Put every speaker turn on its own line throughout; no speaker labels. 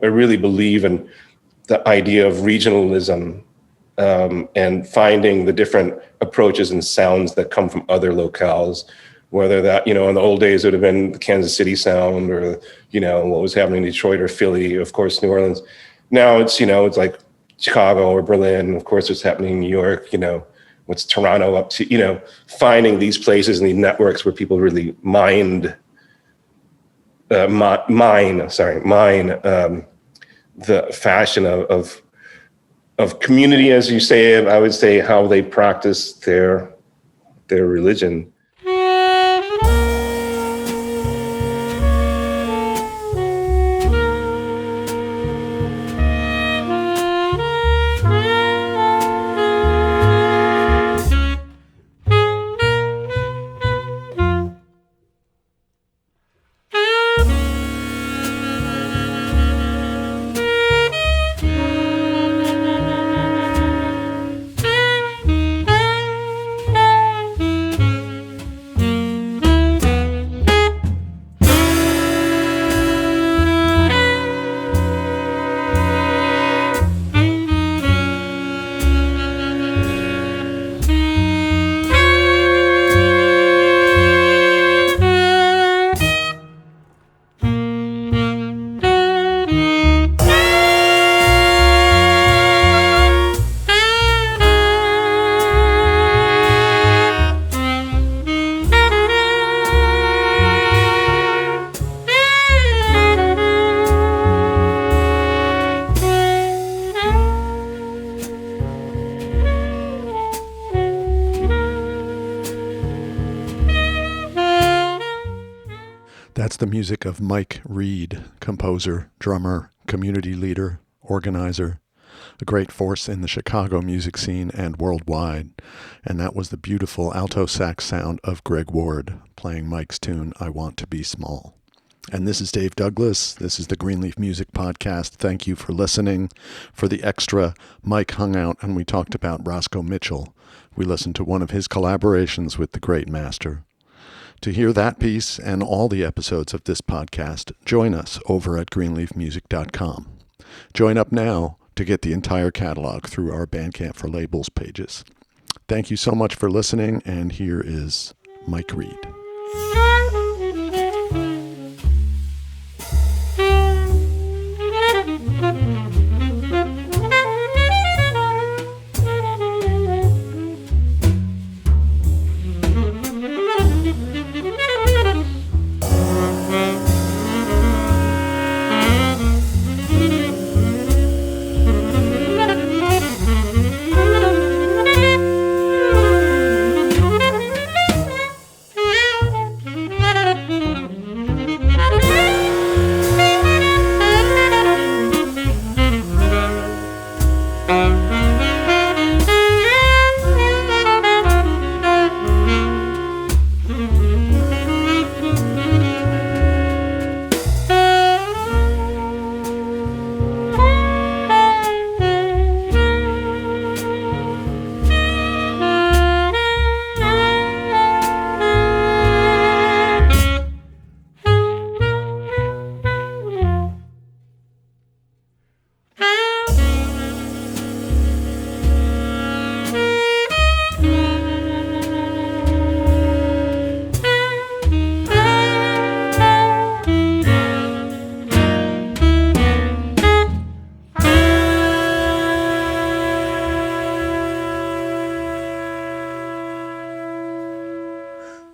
I really believe in the idea of regionalism, and finding the different approaches and sounds that come from other locales, whether that, in the old days it would have been the Kansas City sound, or, what was happening in Detroit or Philly, of course, New Orleans. Now it's like Chicago or Berlin, of course, what's happening in New York, what's Toronto up to, finding these places and these networks where people really mine the fashion of community, as you say, and I would say how they practice their religion.
That's the music of Mike Reed, composer, drummer, community leader, organizer, a great force in the Chicago music scene and worldwide. And that was the beautiful alto sax sound of Greg Ward playing Mike's tune, I Want to Be Small. And this is Dave Douglas. This is the Greenleaf Music Podcast. Thank you for listening. For the extra, Mike hung out and we talked about Roscoe Mitchell. We listened to one of his collaborations with the great master. To hear that piece and all the episodes of this podcast, join us over at greenleafmusic.com. Join up now to get the entire catalog through our Bandcamp for Labels pages. Thank you so much for listening, and here is Mike Reed.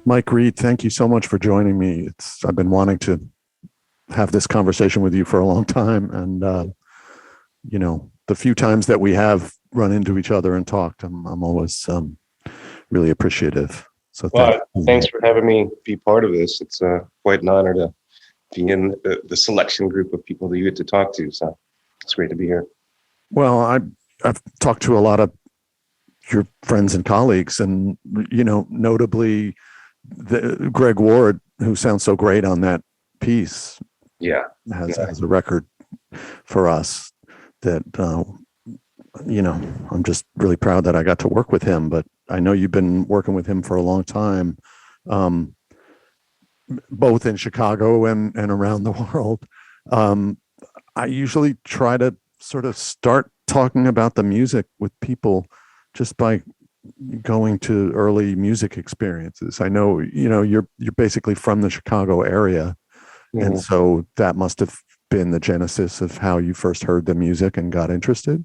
Mike Reed, thank you so much for joining me. I've been wanting to have this conversation with you for a long time. And, the few times that we have run into each other and talked, I'm always really appreciative. So
thanks for having me be part of this. It's quite an honor to be in the selection group of people that you get to talk to. So it's great to be here.
Well, I've talked to a lot of your friends and colleagues, and, notably Greg Ward, who sounds so great on that piece, has a record for us that, I'm just really proud that I got to work with him. But I know you've been working with him for a long time, both in Chicago and around the world. I usually try to sort of start talking about the music with people just by going to early music experiences. I know, you're basically from the Chicago area, and
Mhm.
so that must have been the genesis of how you first heard the music and got interested.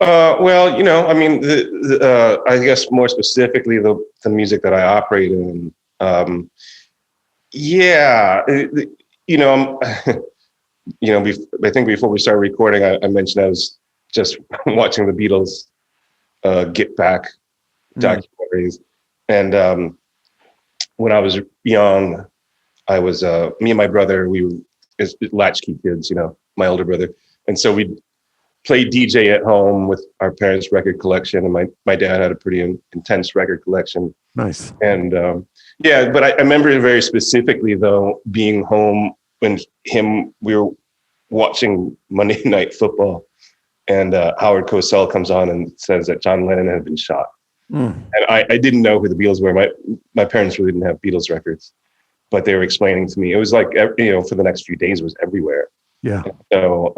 Well, I mean, I guess more specifically, the music that I operate in. Yeah, I think before we started recording, I mentioned I was just watching the Beatles Get Back
Mm,
documentaries, and when I was young, I was me and my brother. We were latchkey kids, my older brother, and so we played DJ at home with our parents' record collection, and my dad had a pretty intense record collection.
nice.
And yeah, but I remember very specifically though being home when we were watching Monday Night Football, and Howard Cosell comes on and says that John Lennon had been shot.
Mm,
And I didn't know who the Beatles were. My parents really didn't have Beatles records, but they were explaining to me. It was like, for the next few days, it was everywhere.
yeah.
So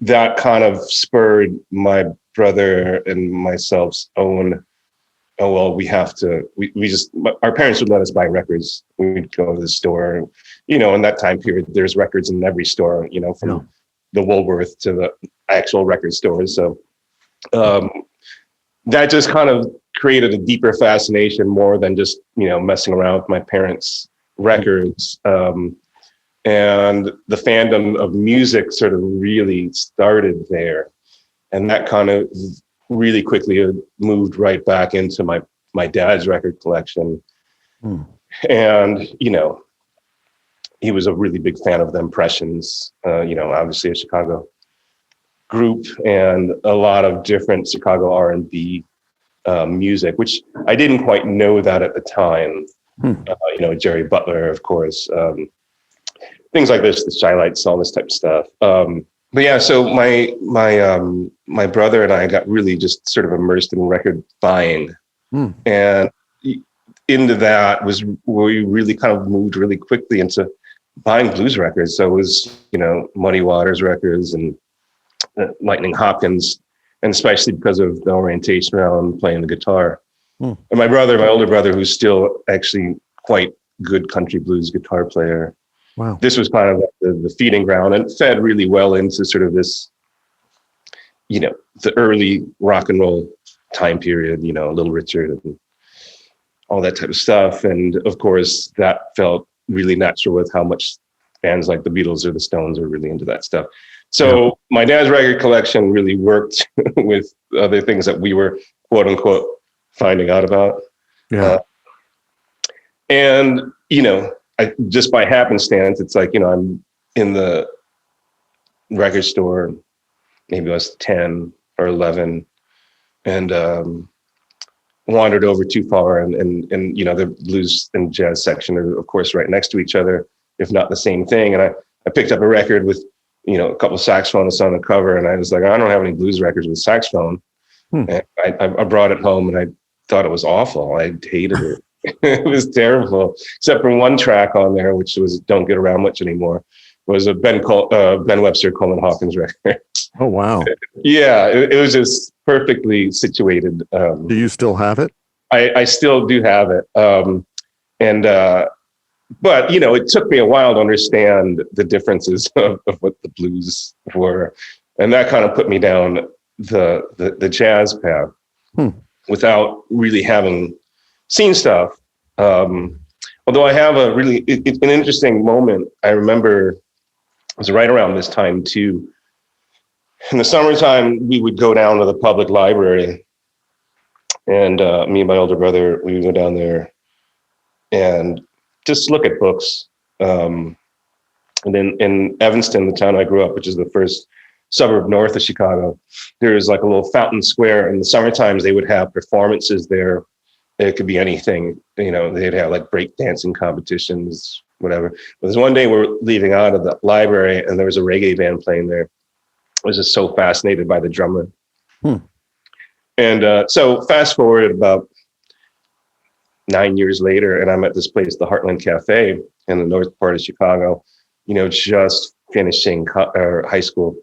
that kind of spurred my brother and myself's own, oh, well, we have to, we just, our parents would let us buy records. We'd go to the store, in that time period, there's records in every store, from
Yeah.
the Woolworth to the actual record stores. So um, that just kind of created a deeper fascination more than just, messing around with my parents' records. And the fandom of music sort of really started there. And that kind of really quickly moved right back into my dad's record collection.
Mm,
And, he was a really big fan of the Impressions, obviously a Chicago group, and a lot of different Chicago R&B music, which I didn't quite know that at the time.
mm,
Jerry Butler, of course, things like this, the Shylights, all this type of stuff. But yeah, so my brother and I got really just sort of immersed in record buying,
mm.
and into that was where we really kind of moved really quickly into buying blues records. So it was, Muddy Waters records and Lightning Hopkins, and especially because of the orientation around playing the guitar.
Mm.
And my older brother, who's still actually quite good country blues guitar player,
Wow.
this was kind of the feeding ground, and fed really well into sort of this, the early rock and roll time period, Little Richard and all that type of stuff. And of course, that felt really natural with how much bands like the Beatles or the Stones are really into that stuff. So my dad's record collection really worked with other things that we were, quote unquote, finding out about.
Yeah.
And, I just by happenstance, it's like, I'm in the record store, maybe I was 10 or 11, and wandered over too far. And the blues and jazz section are, of course, right next to each other, if not the same thing. And I picked up a record with, a couple of saxophonists on the cover, and I was like, I don't have any blues records with saxophone. And I brought it home, and I thought it was awful. I hated it. It was terrible, except for one track on there, which was "Don't Get Around Much Anymore." It was a Ben Webster, Coleman Hawkins record.
Oh, wow.
Yeah, it was just perfectly situated.
Do you still have it?
I still do have it, but it took me a while to understand the differences of what the blues were, and that kind of put me down the jazz path without really having seen stuff. Although I have a really an interesting moment. I remember it was right around this time too. In the summertime, we would go down to the public library, and me and my older brother, we would go down there and just look at books. And then in Evanston, the town I grew up, which is the first suburb north of Chicago, there is like a little fountain square. In the summer times, they would have performances there. It could be anything, they'd have like break dancing competitions, whatever. But there's one day we're leaving out of the library, and there was a reggae band playing there. I was just so fascinated by the drummer. And so fast forward about 9 years later, and I'm at this place, the Heartland Cafe in the north part of Chicago, just finishing high school.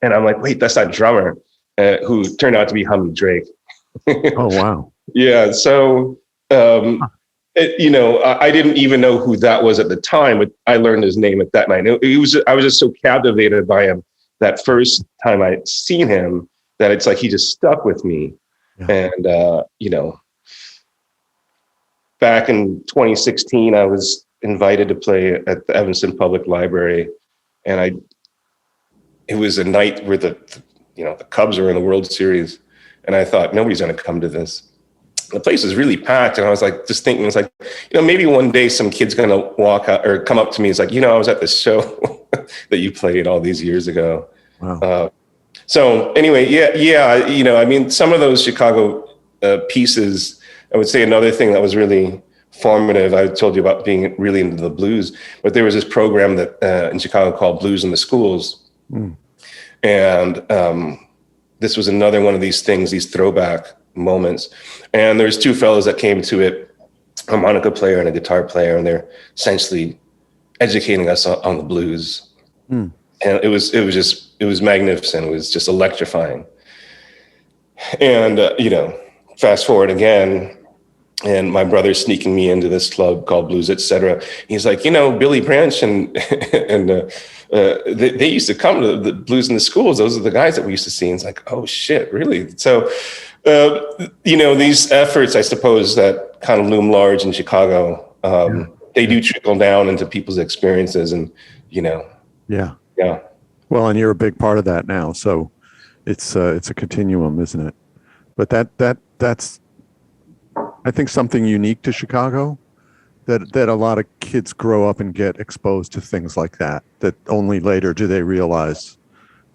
And I'm like, wait, that's that drummer who turned out to be Hummy Drake.
Oh, wow.
Yeah. So, I didn't even know who that was at the time, but I learned his name at that night. I was just so captivated by him that first time I'd seen him that it's like he just stuck with me. Yeah. And, back in 2016, I was invited to play at the Evanston Public Library. And it was a night where the Cubs were in the World Series. And I thought, nobody's going to come to this. The place was really packed. And I was like, just thinking, it's like, maybe one day some kid's going to walk out or come up to me. It's like, I was at this show that you played all these years ago.
Wow.
So anyway, yeah. Some of those Chicago pieces, I would say another thing that was really formative, I told you about being really into the blues, but there was this program that in Chicago called Blues in the Schools. Mm. And this was another one of these things, these throwback moments. And there's two fellows that came to it, a harmonica player and a guitar player, and they're essentially educating us on the blues. Mm. And it was magnificent. It was just electrifying. And, fast forward again, and my brother's sneaking me into this club called Blues, Etc. He's like, Billy Branch and they used to come to the Blues in the Schools. Those are the guys that we used to see. And it's like, oh shit, really? So, these efforts, I suppose, that kind of loom large in Chicago, they do trickle down into people's experiences, and
Yeah. Well, and you're a big part of that now, so it's a continuum, isn't it? But that's I think something unique to Chicago, that a lot of kids grow up and get exposed to things like that only later do they realize,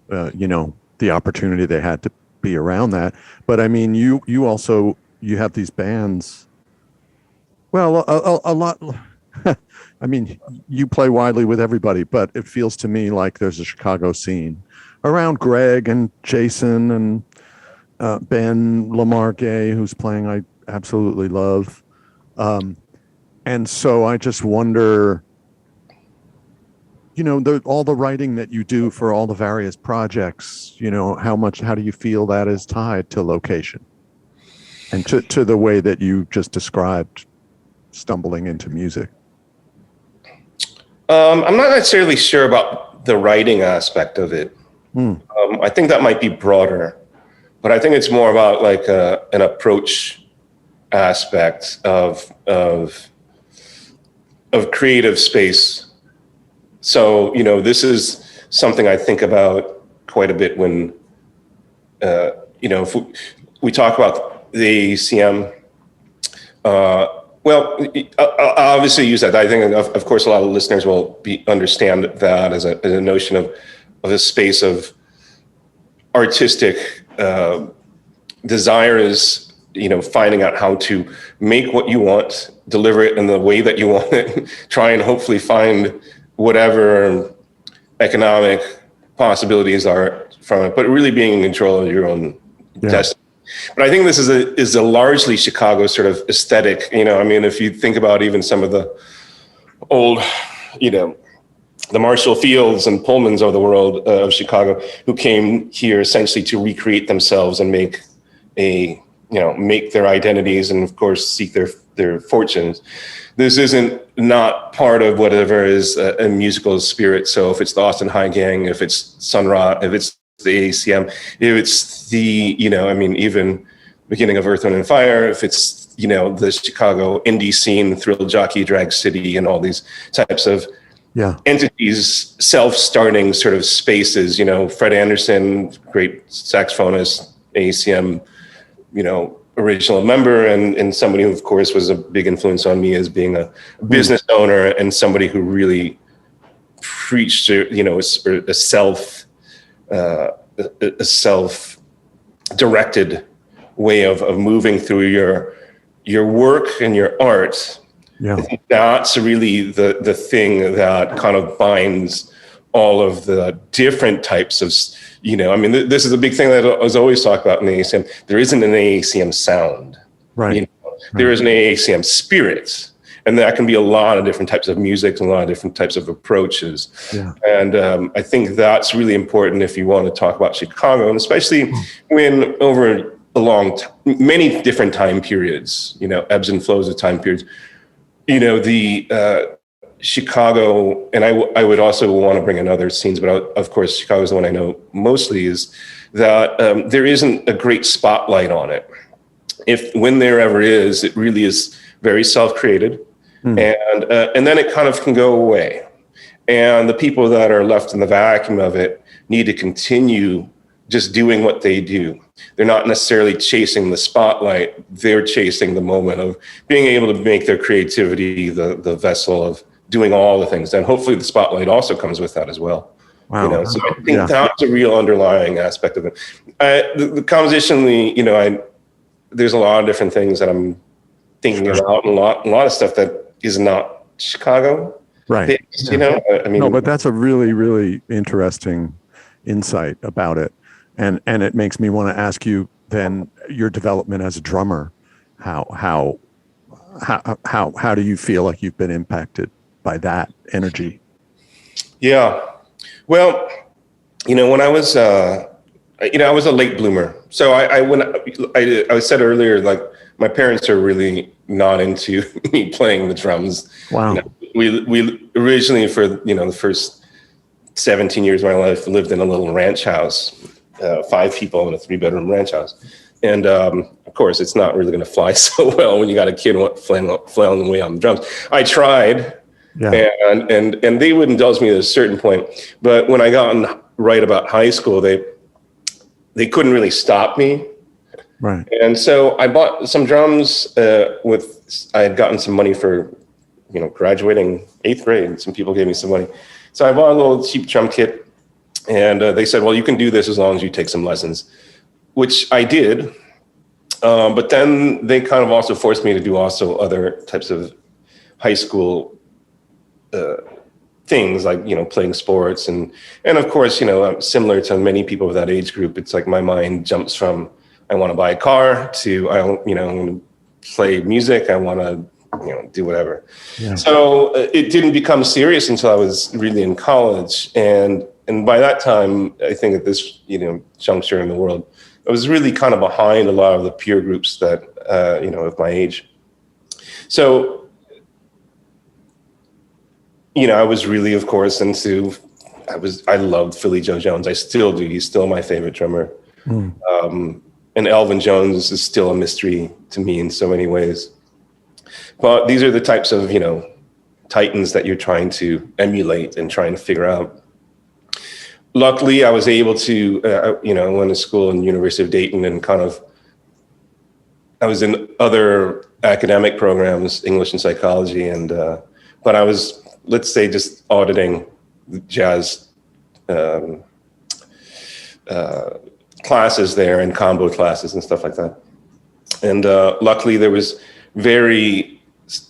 the opportunity they had to be around that. But I mean, you also have these bands. Well, a lot. I mean, you play widely with everybody, but it feels to me like there's a Chicago scene around Greg and Jason and Ben Lamar Gay, who's playing I absolutely love. And so I just wonder, all the writing that you do for all the various projects, how do you feel that is tied to location and to the way that you just described stumbling into music?
I'm not necessarily sure about the writing aspect of it. I think that might be broader, but I think it's more about like an approach aspect of creative space. So, this is something I think about quite a bit when, if we talk about the AACM, well, I'll obviously use that. I think, of course, a lot of listeners will understand that as a notion of a space of artistic desire is, finding out how to make what you want, deliver it in the way that you want it, try and hopefully find whatever economic possibilities are from it, but really being in control of your own destiny. But I think this is a largely Chicago sort of aesthetic. If you think about even some of the old, the Marshall Fields and Pullmans of the world of Chicago, who came here essentially to recreate themselves and make their identities and of course seek their fortunes. This isn't not part of whatever is a musical spirit. So if it's the Austin High Gang, if it's Sun Ra, if it's the AACM, if it's the, even beginning of Earth, Wind and Fire, if it's, the Chicago indie scene, Thrill Jockey, Drag City, and all these types of entities, self-starting sort of spaces, Fred Anderson, great saxophonist, AACM, original member and somebody who, of course, was a big influence on me as being a business owner and somebody who really preached, a self-directed way of moving through your work and your art. Yeah. I think that's really the thing that kind of binds all of the different types of, this is a big thing that I was always talked about in the AACM. There isn't an AACM sound.
Right.
There is an AACM spirit. and that can be a lot of different types of music and a lot of different types of approaches.
Yeah.
And I think that's really important if you want to talk about Chicago, and especially when over many different time periods, ebbs and flows of time periods, the Chicago, and I would also want to bring in other scenes, but of course, Chicago is the one I know mostly, is that there isn't a great spotlight on it. When there ever is, it really is very self-created, and then it kind of can go away. And the people that are left in the vacuum of it need to continue just doing what they do. They're not necessarily chasing the spotlight. They're chasing the moment of being able to make their creativity the vessel of doing all the things. And hopefully the spotlight also comes with that as well.
Wow.
So I think that's a real underlying aspect of it. The compositionally, there's a lot of different things that I'm thinking about, and a lot of stuff that is not Chicago.
Right.
Based, No,
but that's a really, really interesting insight about it. And it makes me want to ask you then your development as a drummer. How do you feel like you've been impacted by that energy?
Yeah. Well, when I was I was a late bloomer. So I said earlier, like, my parents are really not into me playing the drums.
Wow.
We originally, for the first 17 years of my life, lived in a little ranch house, 5 people in a 3-bedroom ranch house. And of course, it's not really going to fly so well when you got a kid flailing away on the drums. I tried, and they would indulge me at a certain point. But when I got right about high school, they couldn't really stop me.
Right.
And so I bought some drums I had gotten some money for, graduating 8th grade. Some people gave me some money. So I bought a little cheap drum kit, and they said, well, you can do this as long as you take some lessons, which I did. But then they kind of also forced me to do also other types of high school things, like, playing sports. And of course, similar to many people of that age group, it's like my mind jumps from, I want to buy a car, to, I want to play music. I want to, do whatever. Yeah. So it didn't become serious until I was really in college. And by that time, I think at this, juncture in the world, I was really kind of behind a lot of the peer groups that, of my age. So, I was really, of course, I loved Philly Joe Jones. I still do. He's still my favorite drummer. And Elvin Jones is still a mystery to me in so many ways. But these are the types of, titans that you're trying to emulate and trying to figure out. Luckily, I was able to, I went to school in the University of Dayton, and I was in other academic programs, English and psychology, and but I was, let's say, just auditing jazz classes there, and combo classes and stuff like that. And luckily, there was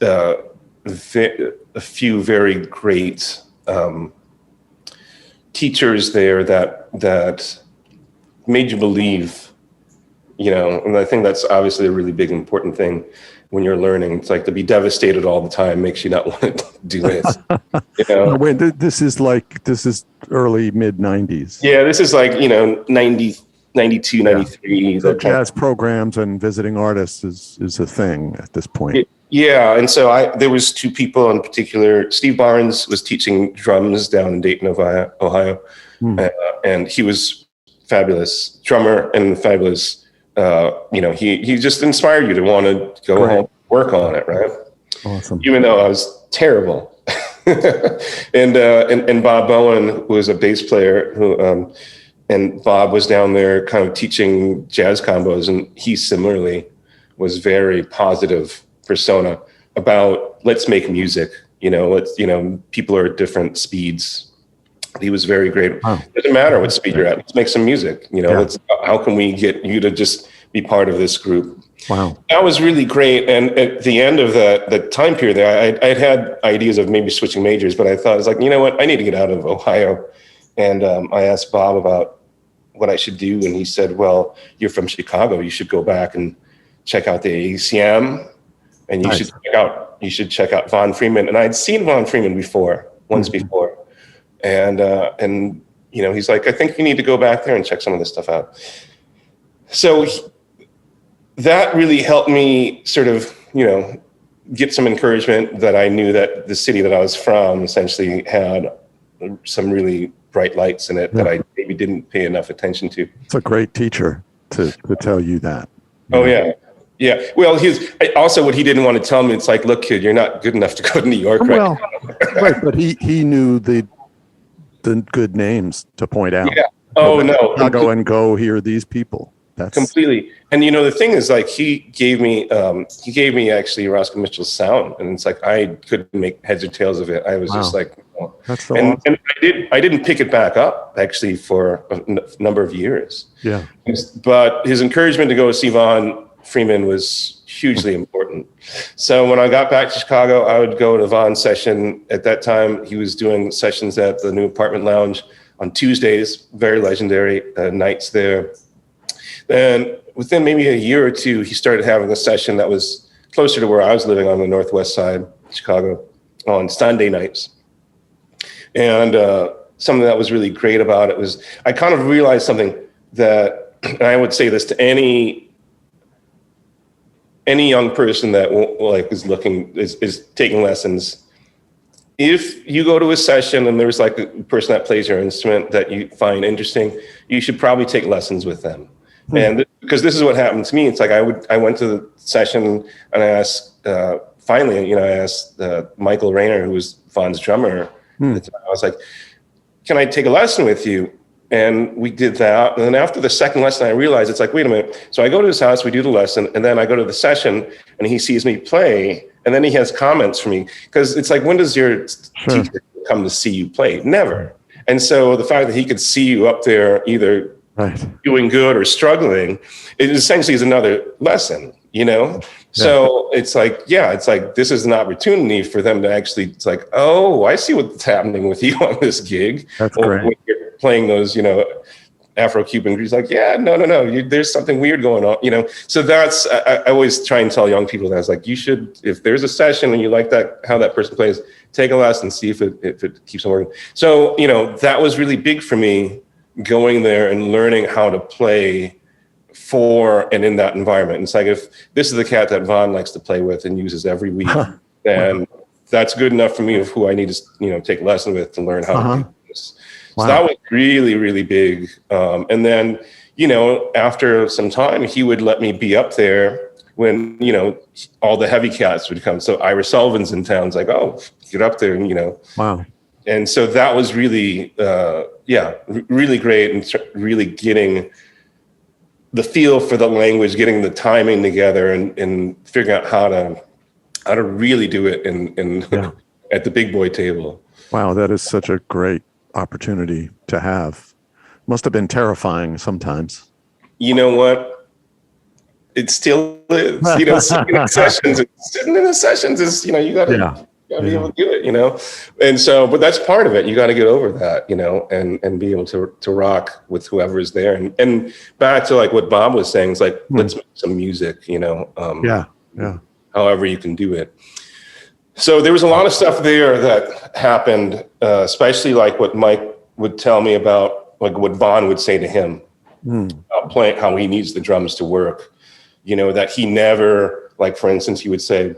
a few very great teachers there that made you believe, and I think that's obviously a really big, important thing when you're learning. It's like, to be devastated all the time makes you not want to do this.
No, wait, this is early mid 90s.
Yeah, this is like, 90, 92, 93.
So jazz programs and visiting artists is a thing at this point.
Yeah, and so there was 2 people in particular. Steve Barnes was teaching drums down in Dayton, Ohio, and he was fabulous drummer and fabulous. He just inspired you to want to go home and work on it, right?
Awesome.
Even though I was terrible. and Bob Bowen, who was a bass player, and Bob was down there kind of teaching jazz combos, and he similarly was very positive persona about, let's make music, people are at different speeds. He was very great. Wow. It doesn't matter what speed you're at, let's make some music, how can we get you to just be part of this group?
Wow.
That was really great. And at the end of that time period there, I'd had ideas of maybe switching majors, but I thought, I was like, you know what, I need to get out of Ohio. And I asked Bob about what I should do. And he said, well, you're from Chicago, you should go back and check out the ACM. And you should check out you should check out Von Freeman. And I'd seen Von Freeman once before. And he's like, I think you need to go back there and check some of this stuff out. So that really helped me sort of, get some encouragement that I knew that the city that I was from essentially had some really bright lights in it that I maybe didn't pay enough attention to.
It's a great teacher to tell you that.
Yeah. Yeah. Well, also what he didn't want to tell me, it's like, look, kid, you're not good enough to go to New York right now.
Right. But he knew the good names to point out.
Yeah. Oh, no.
Chicago and go hear these people. That's
completely. And the thing is, like, he gave me actually Roscoe Mitchell's sound, and it's like I couldn't make heads or tails of it. I was just like, oh.
That's so awesome.
And I didn't pick it back up actually for a number of years.
Yeah.
But his encouragement to go see Von Freeman was hugely important. So when I got back to Chicago, I would go to Von's session. At that time, he was doing sessions at the New Apartment Lounge on Tuesdays, very legendary nights there. Then within maybe a year or two, he started having a session that was closer to where I was living on the northwest side of Chicago on Sunday nights. And something that was really great about it was I kind of realized something that, and I would say this to any young person that is taking lessons. If you go to a session and there's like a person that plays your instrument that you find interesting, you should probably take lessons with them. And because this is what happened to me. It's like I went to the session and I asked, finally, I asked Michael Rayner, who was Von's drummer. I was like, can I take a lesson with you? And we did that. And then after the second lesson, I realized it's like, wait a minute. So I go to his house, we do the lesson, and then I go to the session and he sees me play. And then he has comments for me. Because it's like, when does your teacher come to see you play? Never. And so the fact that he could see you up there either doing good or struggling, it essentially is another lesson, So it's like, this is an opportunity for them to actually, it's like, oh, I see what's happening with you on this gig.
That's great.
When you're playing those, Afro-Cuban, he's like, yeah, no, there's something weird going on, So that's, I always try and tell young people that, I was like, you should, if there's a session and you like that, how that person plays, take a lesson, see if it keeps on working. So, that was really big for me, going there and learning how to play for and in that environment. It's like, if this is the cat that Von likes to play with and uses every week, then that's good enough for me of who I need to, take a lesson with to learn how to do this. So that was really, really big. And then, after some time, he would let me be up there when, all the heavy cats would come. So Ira Sullivan's in town. It's like, oh, get up there and,
Wow.
And so that was really, really great, and really getting the feel for the language, getting the timing together, and figuring out how to really do it at the big boy table.
Wow, that is such a great opportunity to have. Must have been terrifying sometimes.
You know what? It still is. Sitting in the sessions is, you got to. You gotta be able to do it, And so, but that's part of it. You got to get over that, and be able to rock with whoever is there. And back to like what Bob was saying, it's like, let's make some music, however you can do it. So there was a lot of stuff there that happened, especially like what Mike would tell me about, like what Von would say to him about playing, how he needs the drums to work, that he never, like, for instance, he would say,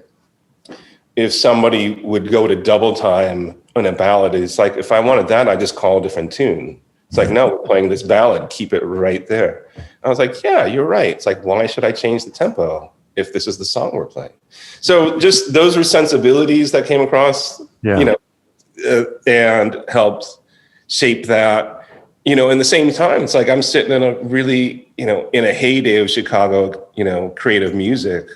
if somebody would go to double time on a ballad, it's like, if I wanted that, I just call a different tune. It's like, no, we're playing this ballad, keep it right there. I was like, yeah, you're right. It's like, why should I change the tempo if this is the song we're playing? So just those were sensibilities that came across, and helped shape that. In the same time, it's like I'm sitting in a really, in a heyday of Chicago, creative music.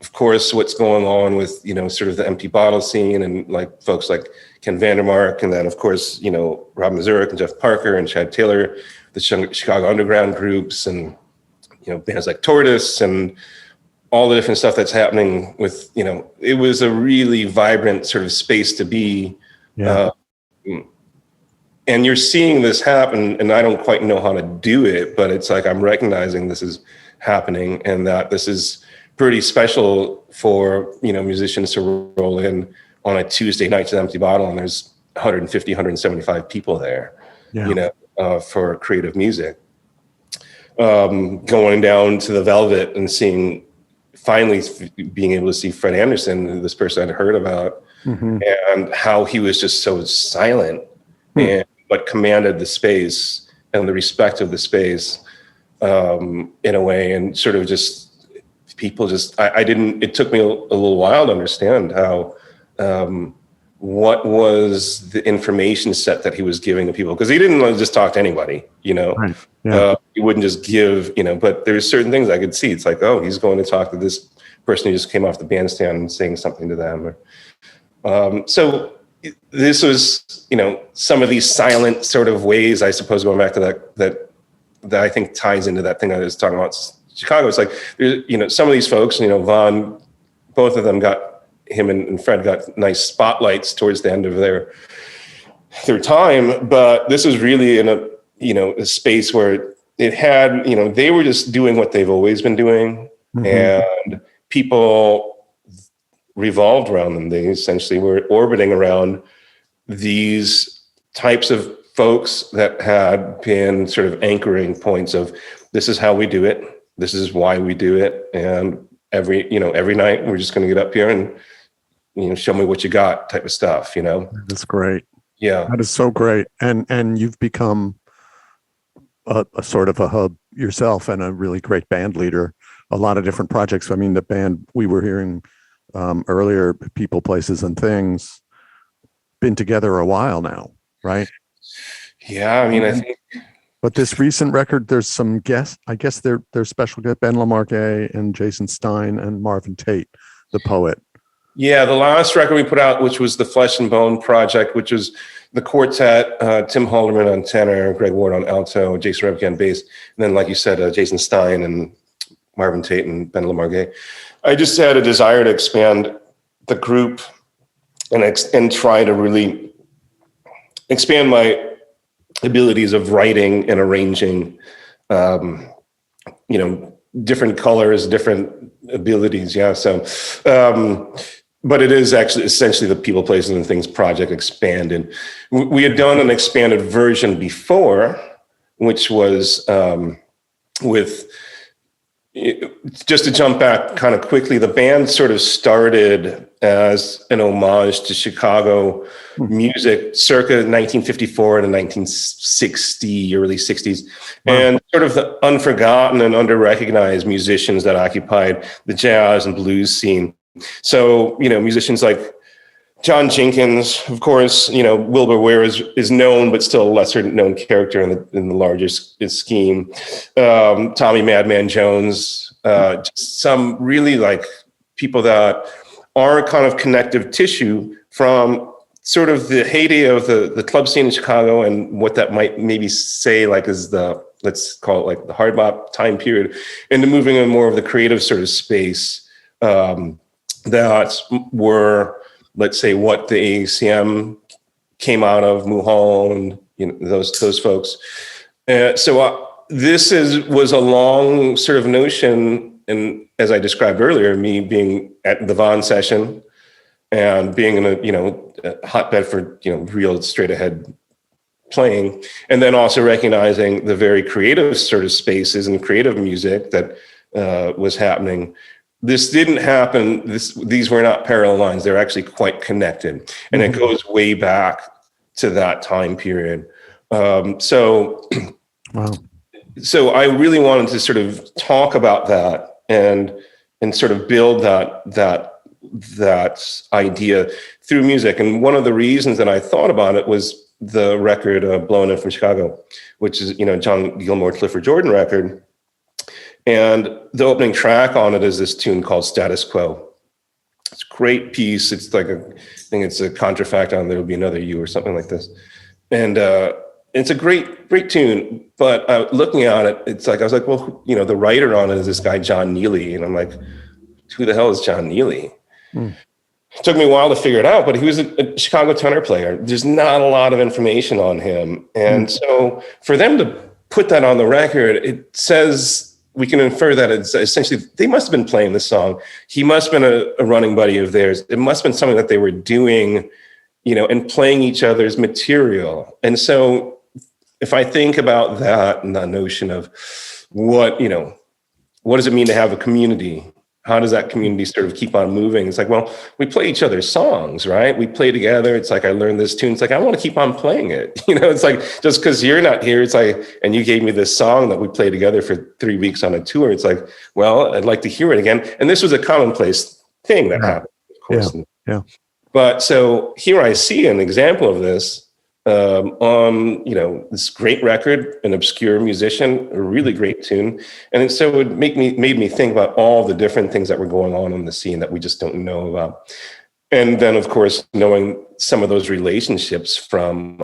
Of course, what's going on with, sort of the empty bottle scene, and like folks like Ken Vandermark, and then of course, Rob Mazurek and Jeff Parker and Chad Taylor, the Chicago Underground groups, and, bands like Tortoise, and all the different stuff that's happening with, it was a really vibrant sort of space to be. Yeah. And you're seeing this happen, and I don't quite know how to do it, but it's like I'm recognizing this is happening, and that this is pretty special for, musicians to roll in on a Tuesday night to the Empty Bottle, and there's 150, 175 people there, for creative music. Going down to the Velvet and finally being able to see Fred Anderson, this person I'd heard about, and how he was just so silent, but commanded the space and the respect of the space, in a way, and sort of just people just, it took me a little while to understand how, what was the information set that he was giving to people, because he didn't just talk to anybody,
Right. Yeah.
he wouldn't just give, but there's certain things I could see. It's like, oh, he's going to talk to this person who just came off the bandstand and saying something to them. So this was, some of these silent sort of ways, I suppose, going back to that I think ties into that thing I was talking about Chicago. It's like, some of these folks, Vaughn, both of them him and Fred got nice spotlights towards the end of their time, but this was really in a space where it had, they were just doing what they've always been doing, and people revolved around them. They essentially were orbiting around these types of folks that had been sort of anchoring points of, this is how we do it, this is why we do it, and every night we're just going to get up here and show me what you got type of stuff.
That's great.
Yeah,
that is so great. And you've become a sort of a hub yourself and a really great band leader. A lot of different projects. I mean, the band we were hearing earlier, People, Places, and Things, been together a while now, right?
Yeah, I mean, I think.
But this recent record, there's some guests. I guess they're special guests: Ben LaMarque and Jason Stein and Marvin Tate, the poet. Yeah,
the last record we put out, which was the Flesh and Bone project, which was the quartet, Tim Halderman on tenor, Greg Ward on alto, Jason Rebke on bass, and then, like you said, Jason Stein and Marvin Tate and Ben LaMarque. I just had a desire to expand the group and try to really expand my abilities of writing and arranging, different colors, different abilities. Yeah. So, but it is actually essentially the People, Places, and Things project expanded. We had done an expanded version before, which was with, just to jump back kind of quickly, the band sort of started as an homage to Chicago music circa 1954 to 1960, early 60s. Wow. And sort of the unforgotten and under-recognized musicians that occupied the jazz and blues scene. So, musicians like John Jenkins, of course, Wilbur Ware is known, but still a lesser known character in the larger scheme. Tommy Madman Jones, just some really like people that are kind of connective tissue from sort of the heyday of the club scene in Chicago, and what that might maybe say like is let's call it like the hard bop time period, into moving in more of the creative sort of space, that were, let's say, what the AACM came out of, Mulholland, those folks. So this was a long sort of notion, and as I described earlier, me being at the Vaughn session and being in a hotbed for real straight ahead playing, and then also recognizing the very creative sort of spaces and creative music that was happening. This didn't happen. These were not parallel lines. They're actually quite connected. And it goes way back to that time period. Wow. So I really wanted to sort of talk about that and sort of build that idea through music. And one of the reasons that I thought about it was the record Blown In from Chicago, which is, John Gilmore, Clifford Jordan record. And the opening track on it is this tune called Status Quo. It's a great piece. It's like I think it's a contrafact on There'll Be Another You or something like this. And it's a great tune. But looking at it, it's like, I was like, well, the writer on it is this guy, John Neely. And I'm like, who the hell is John Neely? It took me a while to figure it out, but he was a Chicago tenor player. There's not a lot of information on him. And so for them to put that on the record, it says we can infer that it's essentially they must have been playing this song. He must have been a running buddy of theirs. It must have been something that they were doing, and playing each other's material. And so if I think about that and that notion of what does it mean to have a community? How does that community sort of keep on moving? It's like, well, we play each other's songs, right? We play together. It's like, I learned this tune. It's like, I want to keep on playing it. It's like, just because you're not here, it's like, and you gave me this song that we played together for 3 weeks on a tour. It's like, well, I'd like to hear it again. And this was a commonplace thing that happened, of course.
Yeah.
But so here I see an example of this on this great record, an obscure musician, a really great tune, and so it made me think about all the different things that were going on in the scene that we just don't know about, and then of course knowing some of those relationships from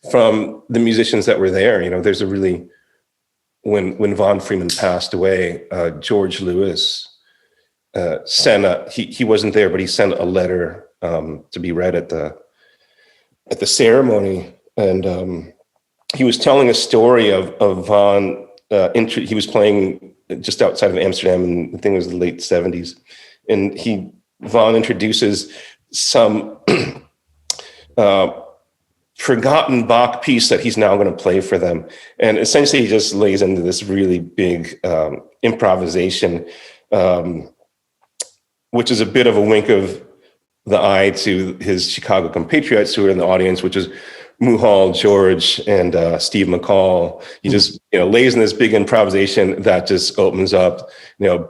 the musicians that were there. There's a really when Von Freeman passed away, George Lewis sent he wasn't there, but he sent a letter to be read at the ceremony, and he was telling a story of Von. He was playing just outside of Amsterdam, and I think it was the late '70s, and Von introduces some forgotten Bach piece that he's now going to play for them, and essentially he just lays into this really big improvisation, which is a bit of a wink of the eye to his Chicago compatriots who are in the audience, which is Muhal, George, and Steve McCall. He just lays in this big improvisation that just opens up,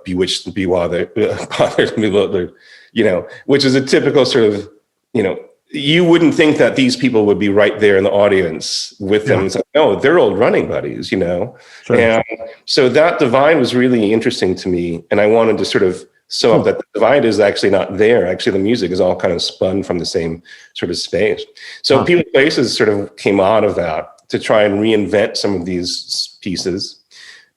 bewitched, be bothered, bewildered, which is a typical sort of, you wouldn't think that these people would be right there in the audience with them. It's like, no, they're old running buddies, Sure. And so that divide was really interesting to me, and I wanted to sort of so that the divide is actually not there. Actually, the music is all kind of spun from the same sort of space. So People Places sort of came out of that to try and reinvent some of these pieces.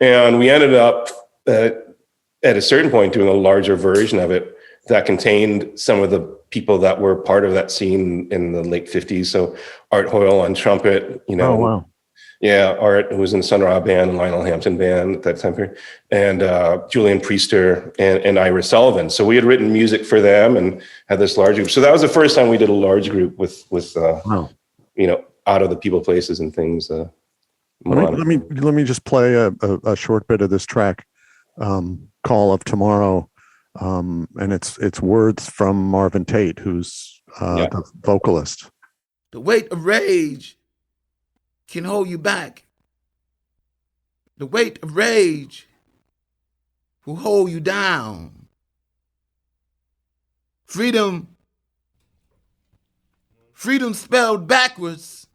And we ended up at a certain point doing a larger version of it that contained some of the people that were part of that scene in the late 50s. So Art Hoyle on trumpet,
Oh, wow.
Yeah, Art, who was in the Sun Ra Band and Lionel Hampton Band at that time period, and Julian Priester and Ira Sullivan. So we had written music for them and had this large group. So that was the first time we did a large group with out of the People, Places, and things.
Let me just play a short bit of this track, "Call of Tomorrow," and it's words from Marvin Tate, who's the vocalist.
The weight of rage can hold you back. The weight of rage will hold you down. Freedom spelled backwards.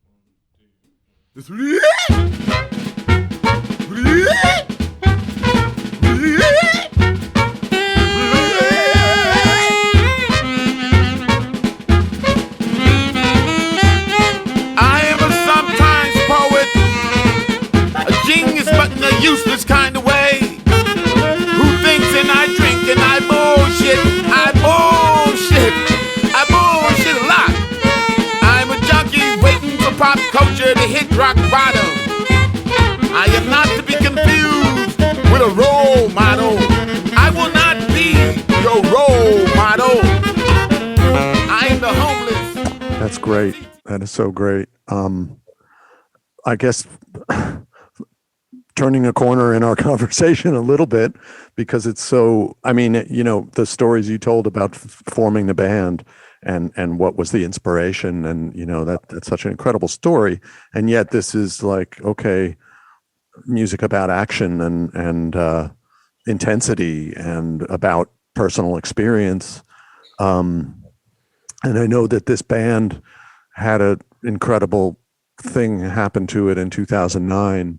Useless kind of way. Who thinks and I drink and I bullshit. I bullshit a lot. I'm a junkie waiting for pop culture to hit rock bottom. I am not to be confused with a role model. I will not be your role model. I'm the homeless.
That's great. That is so great. I guess turning a corner in our conversation a little bit, because it's so, the stories you told about forming the band and what was the inspiration, and that's such an incredible story, and yet this is like, okay, music about action and intensity and about personal experience, and I know that this band had an incredible thing happen to it in 2009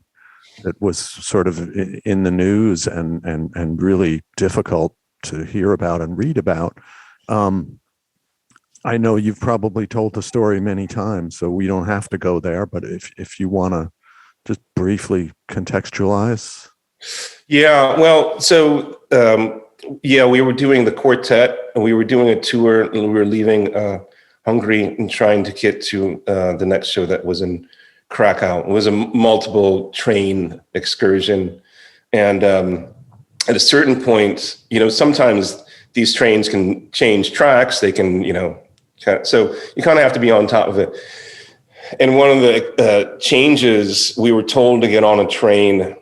that was sort of in the news and really difficult to hear about and read about. I know you've probably told the story many times, so we don't have to go there, but if you want to just briefly contextualize.
Yeah, well, so we were doing the quartet, and we were doing a tour, and we were leaving Hungary and trying to get to the next show that was in Krakow. It was a multiple train excursion, And at a certain point, sometimes these trains can change tracks. They can, so you kind of have to be on top of it. And one of the changes, we were told to get on a train,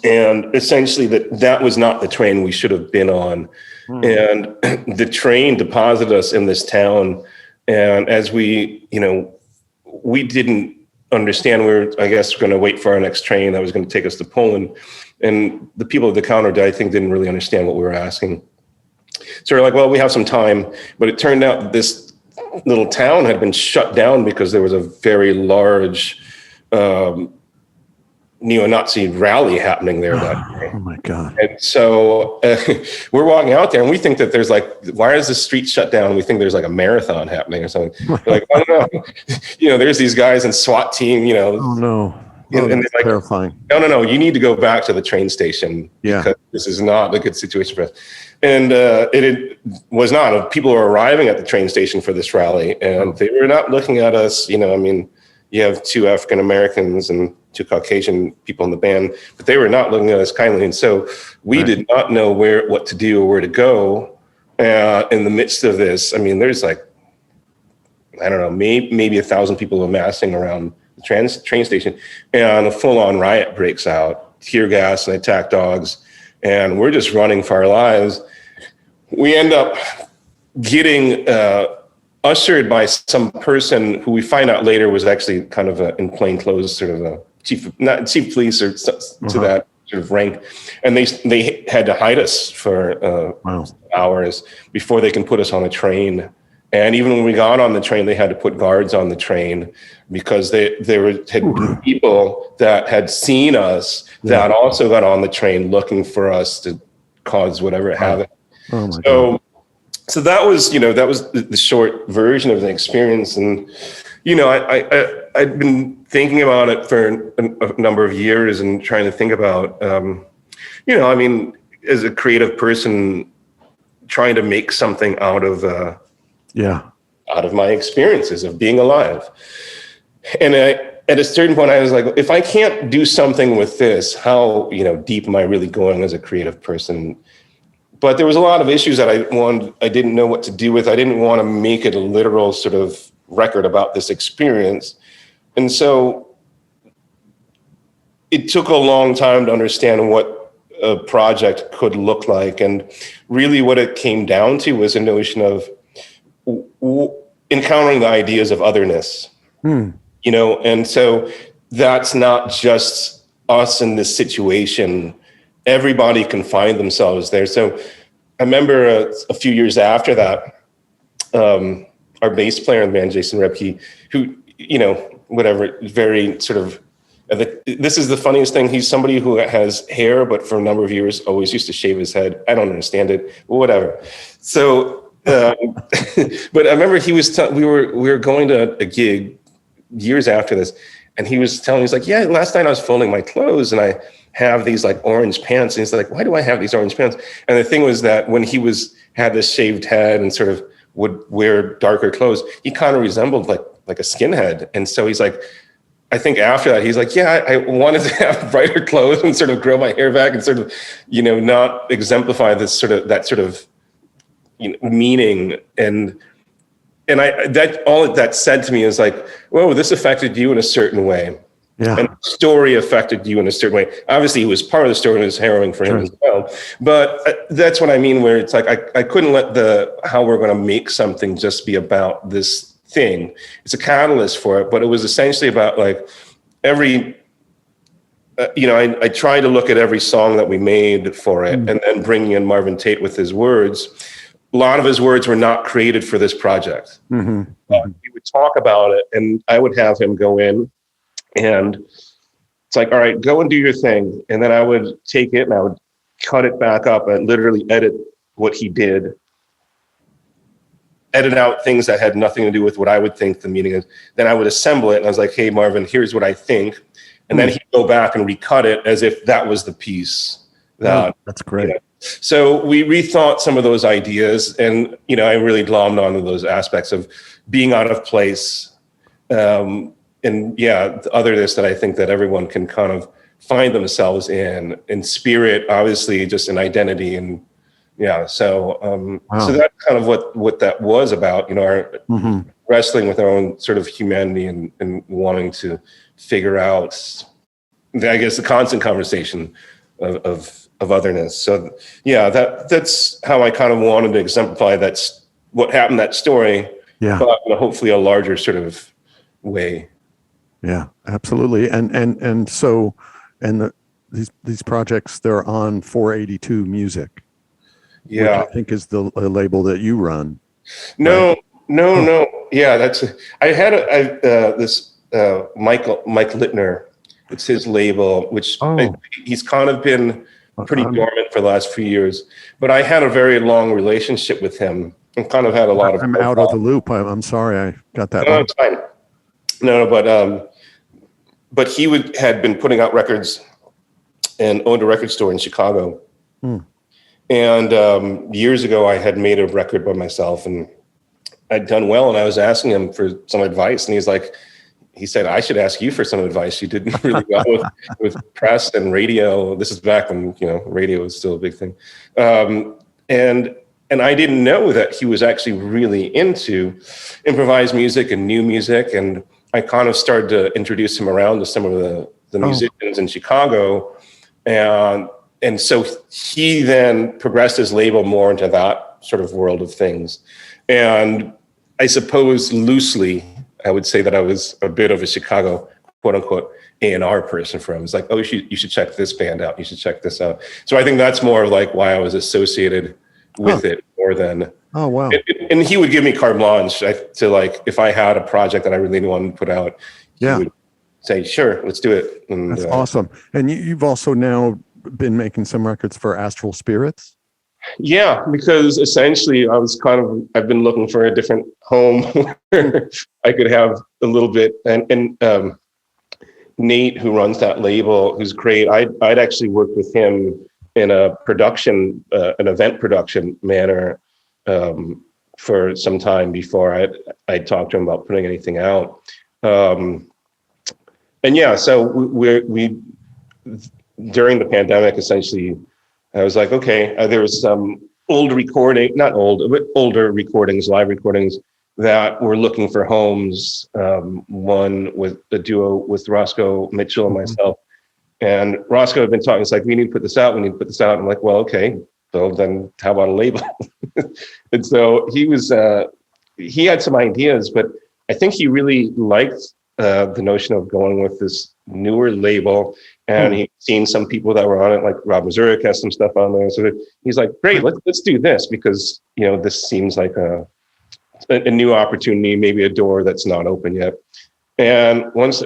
and essentially that was not the train we should have been on. And the train deposited us in this town. And as we didn't understand, we were, I guess, going to wait for our next train that was going to take us to Poland. And the people at the counter, I think, didn't really understand what we were asking. So we're like, well, we have some time. But it turned out this little town had been shut down because there was a very large neo-Nazi rally happening there that day.
Oh my God.
And so we're walking out there and we think that there's why is the street shut down? We think there's a marathon happening or something. We're like, oh no, there's these guys in SWAT team,
Oh no. Oh,
and
that's terrifying.
No, you need to go back to the train station because this is not a good situation for us. And it was not. People were arriving at the train station for this rally, and they were not looking at us. You have 2 African Americans and 2 Caucasian people in the band, but they were not looking at us kindly. And so we did not know what to do or where to go in the midst of this. I mean, there's I don't know, maybe 1,000 people amassing around the train station, and a full-on riot breaks out, tear gas and attack dogs, and we're just running for our lives. We end up getting ushered by some person who we find out later was actually kind of in plain clothes, sort of a chief police or to that sort of rank, and they had to hide us for hours before they can put us on a train. And even when we got on the train, they had to put guards on the train because had been people that had seen us that also got on the train looking for us to cause whatever havoc.
Oh my God.
So that was the short version of the experience. And, I'd been thinking about it for a number of years and trying to think about, as a creative person, trying to make something out of my experiences of being alive. And at a certain point, I was like, if I can't do something with this, how, deep am I really going as a creative person? But there was a lot of issues that I didn't know what to do with. I didn't want to make it a literal sort of record about this experience. And so it took a long time to understand what a project could look like. And really what it came down to was a notion of encountering the ideas of otherness, and so that's not just us in this situation. Everybody can find themselves there. So I remember a few years after that, our bass player in the band, Jason Rebke, who, very sort of, this is the funniest thing. He's somebody who has hair, but for a number of years always used to shave his head. I don't understand it, but whatever. So, but I remember he was, we were going to a gig years after this, and he was telling me, he's like, yeah, last night I was folding my clothes and I have these orange pants. And he's like, why do I have these orange pants? And the thing was that when he had this shaved head and sort of would wear darker clothes, he kind of resembled like a skinhead. And so he's like, I think after that, he's like, yeah, I wanted to have brighter clothes and sort of grow my hair back and sort of, not exemplify that sort of meaning. And all that said to me is like, whoa, this affected you in a certain way. Yeah. And the story affected you in a certain way. Obviously, it was part of the story and it was harrowing for him as well. But that's what I mean, where it's like, I couldn't let how we're going to make something just be about this thing. It's a catalyst for it, but it was essentially about every, I tried to look at every song that we made for it and then bringing in Marvin Tate with his words. A lot of his words were not created for this project. He would talk about it and I would have him go in and it's like, all right, go and do your thing. And then I would take it and I would cut it back up and literally edit what he did, edit out things that had nothing to do with what I would think the meaning is. Then I would assemble it and I was like, hey, Marvin, here's what I think. And then he'd go back and recut it as if that was the piece.
That's great.
So we rethought some of those ideas and, I really glommed onto those aspects of being out of place. The otherness that I think that everyone can kind of find themselves in spirit, obviously, just in identity. And yeah, so so that's kind of what that was about, our wrestling with our own sort of humanity and wanting to figure out, I guess, the constant conversation of otherness. So yeah, that's how I kind of wanted to exemplify that's what happened, that story, but in hopefully a larger sort of way.
Yeah, absolutely. And so these projects, they're on 482 Music.
Yeah,
which I think is the label that you run.
No,
right?
no. Yeah, I had this Mike Littner. It's his label, which he's kind of been pretty dormant for the last few years. But I had a very long relationship with him and kind of had a lot of.
I'm out of the loop. I'm sorry, I got that.
No, it's fine. No, but he had been putting out records and owned a record store in Chicago. And years ago, I had made a record by myself, and I'd done well. And I was asking him for some advice, and he said, I should ask you for some advice. You did really well with press and radio. This is back when radio was still a big thing, and I didn't know that he was actually really into improvised music and new music. And I kind of started to introduce him around to some of the musicians in Chicago, and so he then progressed his label more into that sort of world of things. And I suppose loosely, I would say that I was a bit of a Chicago, quote unquote, A&R person for him. It's like, you should check this band out. You should check this out. So I think that's more like why I was associated with it more than.
Oh, wow.
And he would give me carte blanche to, like, if I had a project that I really wanted to put out, he would say, sure, let's do it. And,
that's awesome. And you've also now been making some records for Astral Spirits?
Yeah, because essentially I've been looking for a different home where I could have a little bit, and Nate, who runs that label, who's great, I'd actually worked with him in a production, an event production manner for some time before I talked to him about putting anything out. And yeah, so we during the pandemic, essentially, I was like, okay, there was some older recordings, live recordings that were looking for homes. One with a duo with Roscoe Mitchell and myself. And Roscoe had been talking, it's like, we need to put this out. I'm like, well, okay, so then how about a label? And so he had some ideas, but I think he really liked the notion of going with this newer label. And he'd seen some people that were on it, like Rob Mazurek has some stuff on there. So he's like, great, let's do this, because, this seems like a new opportunity, maybe a door that's not open yet. And once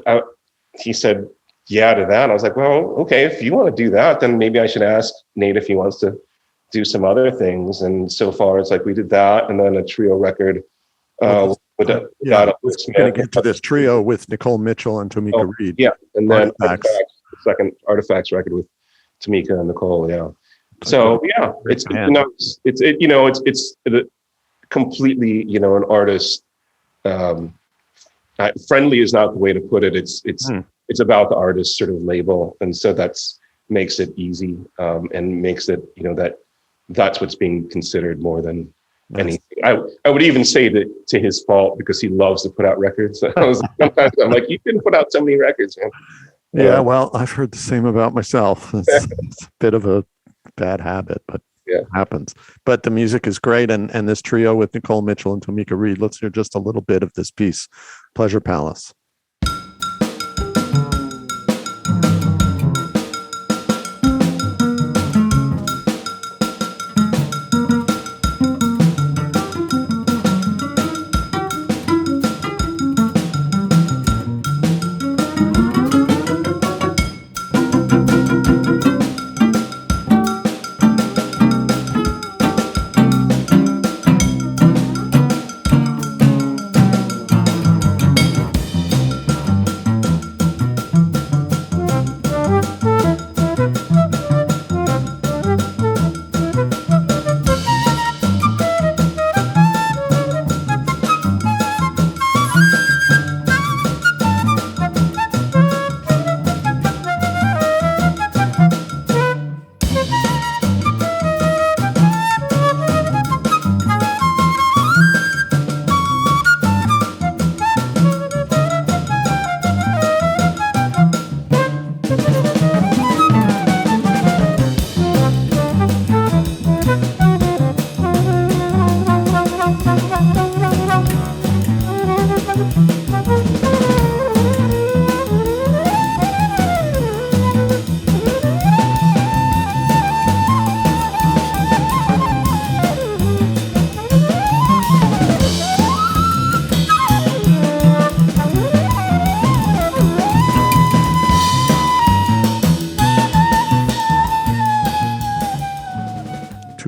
he said yeah to that, I was like, well, okay, if you want to do that, then maybe I should ask Nate if he wants to do some other things. And so far, it's like we did that, and then a trio record.
We're going to get to this trio with Nicole Mitchell and Tamika Reed.
Yeah, and then
Artifacts.
Second Artifacts record with Tamika and Nicole. Yeah. So yeah, it's completely, an artist. Friendly is not the way to put it. It's about the artist sort of label, and so makes it easy, and makes it that's what's being considered more than anything. I would even say that to his fault, because he loves to put out records. Sometimes I'm like, you didn't put out so many records, man.
Yeah, well, I've heard the same about myself. It's a bit of a bad habit, but it happens. But the music is great, and this trio with Nicole Mitchell and Tamika Reed, let's hear just a little bit of this piece, Pleasure Palace.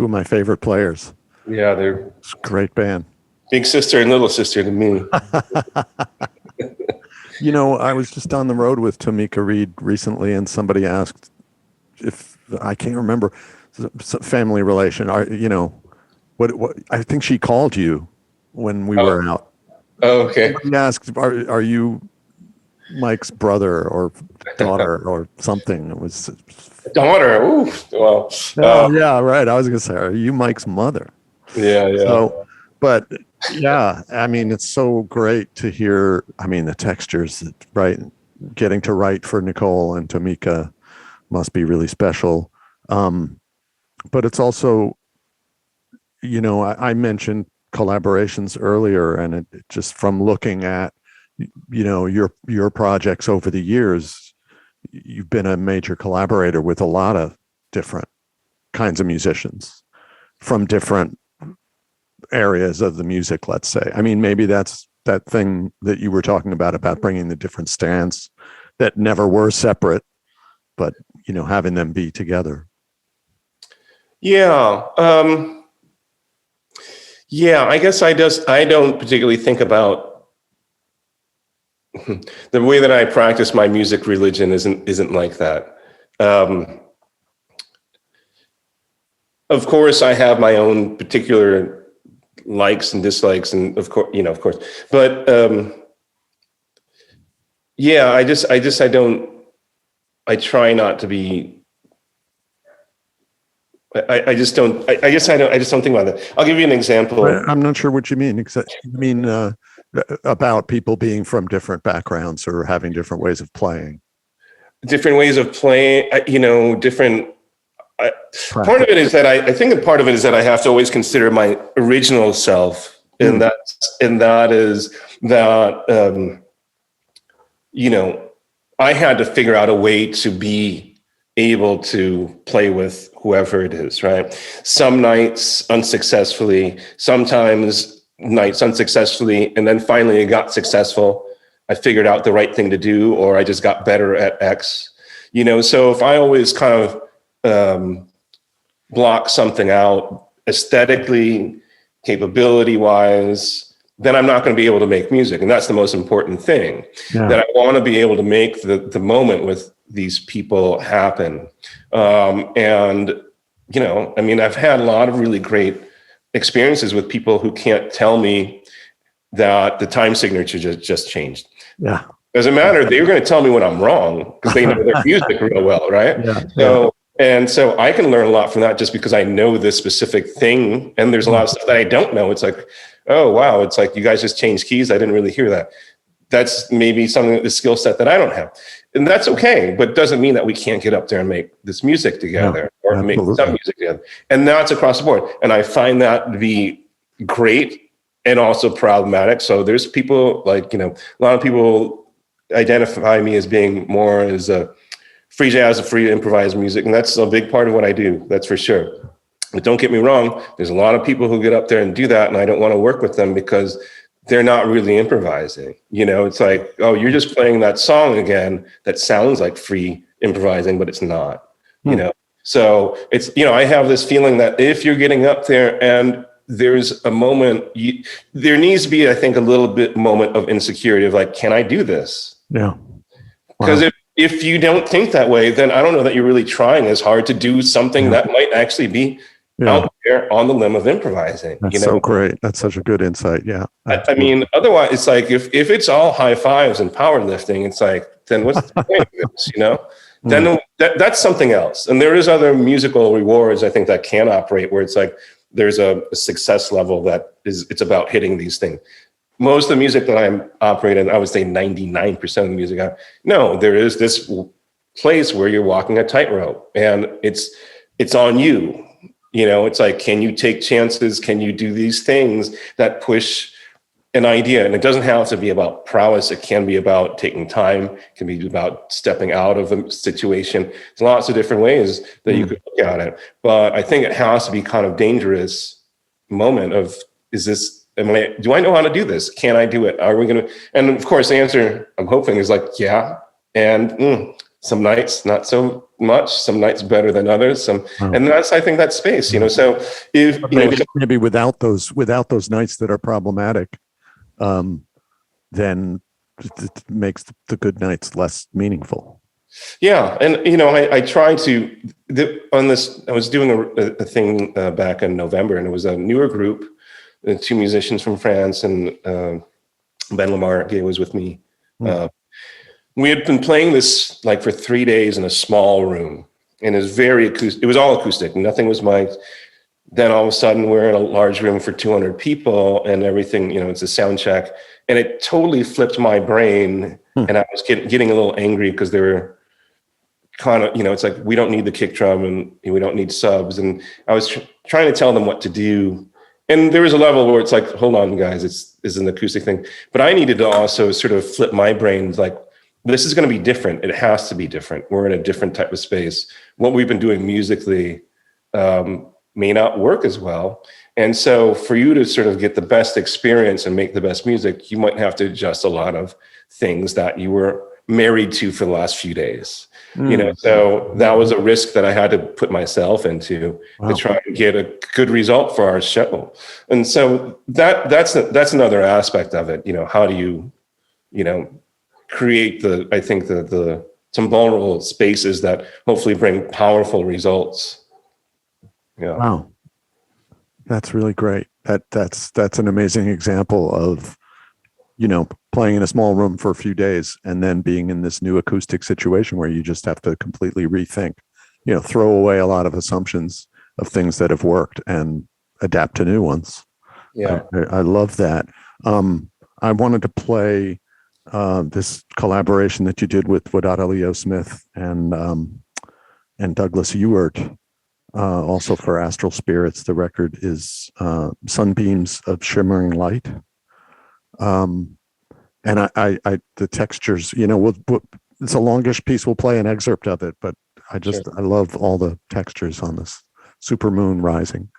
Two of my favorite players.
Yeah, they're
It's a great band.
big sister and little sister to me.
You know, I was just on the road with Tamika Reed recently, and somebody asked if I can't remember family relation. What? I think she called you when we were out.
Oh, okay.
Somebody asked, "Are you Mike's brother or daughter or something?" It was
Daughter. Ooh. Well.
yeah, right. I was gonna say, "Are you Mike's mother?"
Yeah.
So, but yeah, I mean, it's so great to hear. I mean, the textures, right? Getting to write for Nicole and Tamika must be really special. But it's also, I mentioned collaborations earlier, and it just from looking at, your projects over the years, you've been a major collaborator with a lot of different kinds of musicians from different areas of the music, let's say. I mean, maybe that's that thing that you were talking about bringing the different strands that never were separate, but, having them be together.
Yeah. Yeah, I guess I don't particularly think about the way that I practice my music religion isn't like that. Of course, I have my own particular likes and dislikes, and of course, but yeah, I try not to be. I just don't think about that. I'll give you an example.
I'm not sure what you mean. You mean about people being from different backgrounds or having different ways of playing.
Different ways of playing, different. Part of it is that I think part of it is that I have to always consider my original self, and that is that I had to figure out a way to be able to play with whoever it is, right? Some nights unsuccessfully, sometimes nights unsuccessfully, and then finally it got successful. I figured out the right thing to do, or I just got better at X. So if I always kind of block something out aesthetically, capability-wise, then I'm not going to be able to make music. And that's the most important thing, that I want to be able to make the moment with these people happen. And, I've had a lot of really great experiences with people who can't tell me that the time signature just changed.
Yeah.
Doesn't matter. They were going to tell me when I'm wrong because they know their music real well, right? Yeah. So I can learn a lot from that just because I know this specific thing. And there's a lot of stuff that I don't know. It's like, oh, wow. It's like you guys just changed keys. I didn't really hear that. That's maybe something, the skill set that I don't have. And that's okay, but it doesn't mean that we can't get up there and make this music together or make some music together. And that's across the board. And I find that to be great and also problematic. So there's people like, a lot of people identify me as being more as a free jazz, a free improvised music. And that's a big part of what I do. That's for sure. But don't get me wrong. There's a lot of people who get up there and do that. And I don't want to work with them because they're not really improvising. It's like, oh, you're just playing that song again that sounds like free improvising, but it's not, So it's, I have this feeling that if you're getting up there and there's a moment, there needs to be, I think, a little bit moment of insecurity of like, can I do this?
Yeah.
Because if you don't think that way, then I don't know that you're really trying as hard to do something that might actually be out there on the limb of improvising.
That's so great. That's such a good insight. Yeah.
I mean, otherwise it's like, if it's all high fives and powerlifting, it's like, then what's the point of this, Then that's something else. And there is other musical rewards, I think, that can operate where it's like, there's a success level it's about hitting these things. Most of the music that I'm operating, I would say 99% of the music, there is this place where you're walking a tightrope and it's on you. It's like, can you take chances? Can you do these things that push an idea? And it doesn't have to be about prowess. It can be about taking time. It can be about stepping out of a situation. There's lots of different ways that you could look at it. But I think it has to be kind of dangerous moment of, do I know how to do this? Can I do it? Are we going to? And of course, the answer I'm hoping is like, yeah. And Some nights not so much, some nights better than others,
Wow.
and that's, I think, that space, so if,
Maybe without those nights that are problematic, then it makes the good nights less meaningful.
yeah. And, I try to, on this, I was doing a thing back in November, and it was a newer group, two musicians from France, and Ben Lamar was with me. We had been playing this like for 3 days in a small room, and it was very acoustic. It was all acoustic. Nothing was mic'd. Then all of a sudden we're in a large room for 200 people and everything, it's a sound check. And it totally flipped my brain. And I was getting a little angry because they were kind of, it's like, we don't need the kick drum and we don't need subs. And I was trying to tell them what to do. And there was a level where it's like, hold on, guys, it's an acoustic thing. But I needed to also sort of flip my brain, like, this is going to be different. It has to be different. We're in a different type of space. What we've been doing musically may not work as well. And so for you to sort of get the best experience and make the best music, you might have to adjust a lot of things that you were married to for the last few days. So that was a risk that I had to put myself into to try and get a good result for our show. And so that's another aspect of it. How do you, create some vulnerable spaces that hopefully bring powerful results. Yeah.
Wow. That's really great. That's an amazing example of, playing in a small room for a few days and then being in this new acoustic situation where you just have to completely rethink, throw away a lot of assumptions of things that have worked and adapt to new ones.
Yeah.
I love that. I wanted to play this collaboration that you did with Wadada Leo Smith and Douglas Ewart, also for Astral Spirits. The record is Sunbeams of Shimmering Light. And I the textures, it's a longish piece. We'll play an excerpt of it, but I love all the textures on this super moon rising.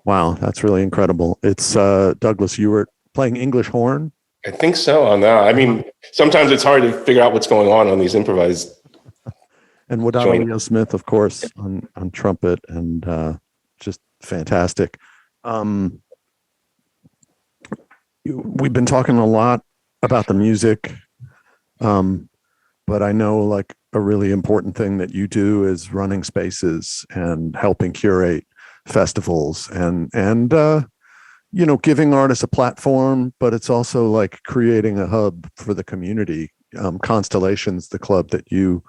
Wow, that's really incredible. It's Douglas Ewart playing English horn.
I think so on that. I mean, sometimes it's hard to figure out what's going on these improvised.
And Wadada Leo Smith, of course, on trumpet, and just fantastic. We've been talking a lot about the music. but I know like a really important thing that you do is running spaces and helping curate festivals and giving artists a platform, but it's also like creating a hub for the community. Constellations, the club that you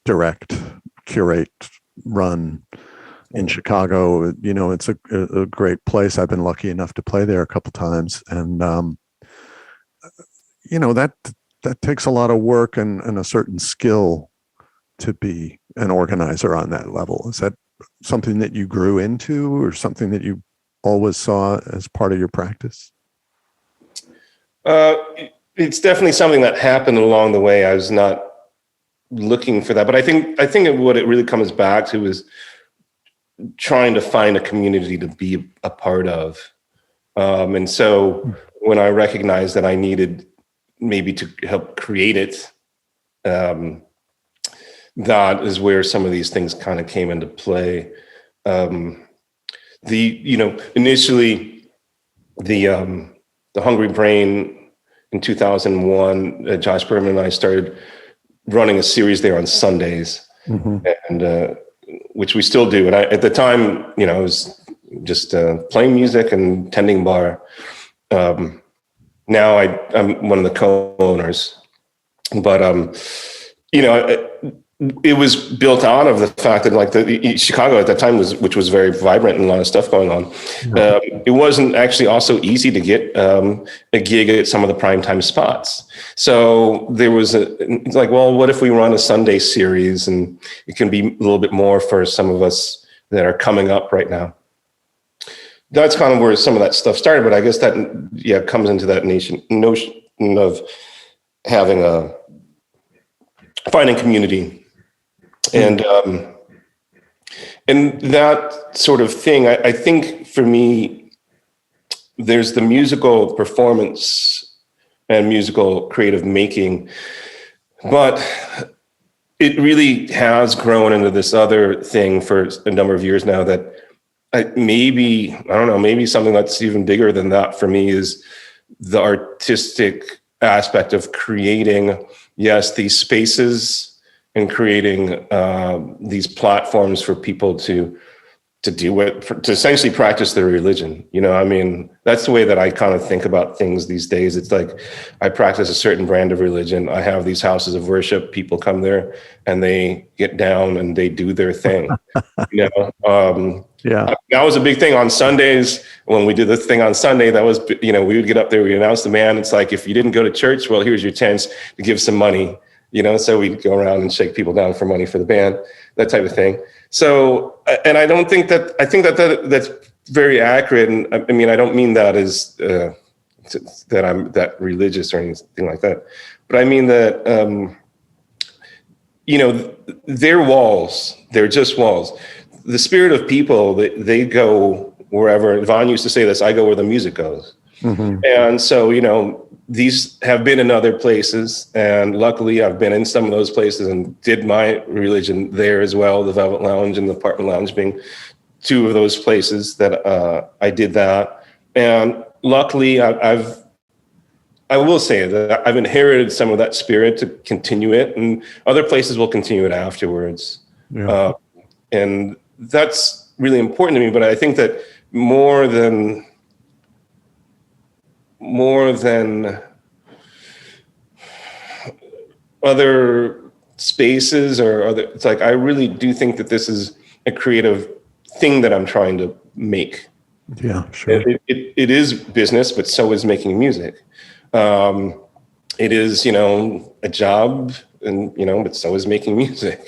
direct, curate, run in Chicago, it's a great place. I've been lucky enough to play there a couple times, and that takes a lot of work and a certain skill to be an organizer on that level. Is that something that you grew into, or something that you always saw as part of your practice?
It's definitely something that happened along the way. I was not looking for that, but I think what it really comes back to is trying to find a community to be a part of. And so when I recognized that I needed maybe to help create it, that is where some of these things kind of came into play. Initially the Hungry Brain in 2001, Josh Berman and I started running a series there on Sundays, and which we still do. And at the time, I was just playing music and tending bar. Now I'm one of the co-owners, but it was built out of the fact that like Chicago at that time which was very vibrant and a lot of stuff going on. It wasn't actually also easy to get a gig at some of the primetime spots. So there was it's like, well, what if we run a Sunday series, and it can be a little bit more for some of us that are coming up right now. That's kind of where some of that stuff started. But I guess that, comes into that notion of finding community. And that sort of thing, I think for me, there's the musical performance and musical creative making, but it really has grown into this other thing for a number of years now that maybe something that's even bigger than that for me is the artistic aspect of creating, these spaces and creating these platforms for people to do it, to essentially practice their religion. That's the way that I kind of think about things these days. It's like I practice a certain brand of religion. I have these houses of worship. People come there and they get down and they do their thing. That was a big thing on Sundays. When we did this thing on Sunday, that was, we would get up there, we announce the band. It's like, if you didn't go to church, well, here's your chance to give some money. So we'd go around and shake people down for money for the band, that type of thing. So, and I think that's very accurate. And I mean, I don't mean that as that I'm that religious or anything like that, but I mean that, they're walls, they're just walls. The spirit of people, they go wherever. Vaughn used to say this, I go where the music goes. And so, these have been in other places, and luckily I've been in some of those places and did my religion there as well. The Velvet Lounge and the Apartment Lounge being two of those places that I did that. And luckily I will say that I've inherited some of that spirit to continue it, and other places will continue it afterwards. And that's really important to me. But I think that more than other spaces or other, it's like, I really do think that this is a creative thing that I'm trying to make.
Yeah, sure.
It is business, but so is making music. It is, a job, and, but so is making music,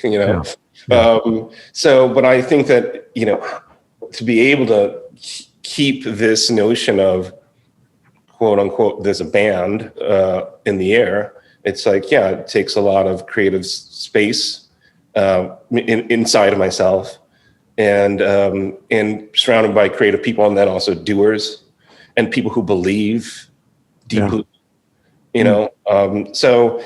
So, but I think that, to be able to keep this notion of, quote unquote, there's a band in the air. It's like, it takes a lot of creative space inside of myself, and surrounded by creative people, and then also doers and people who believe deeply, so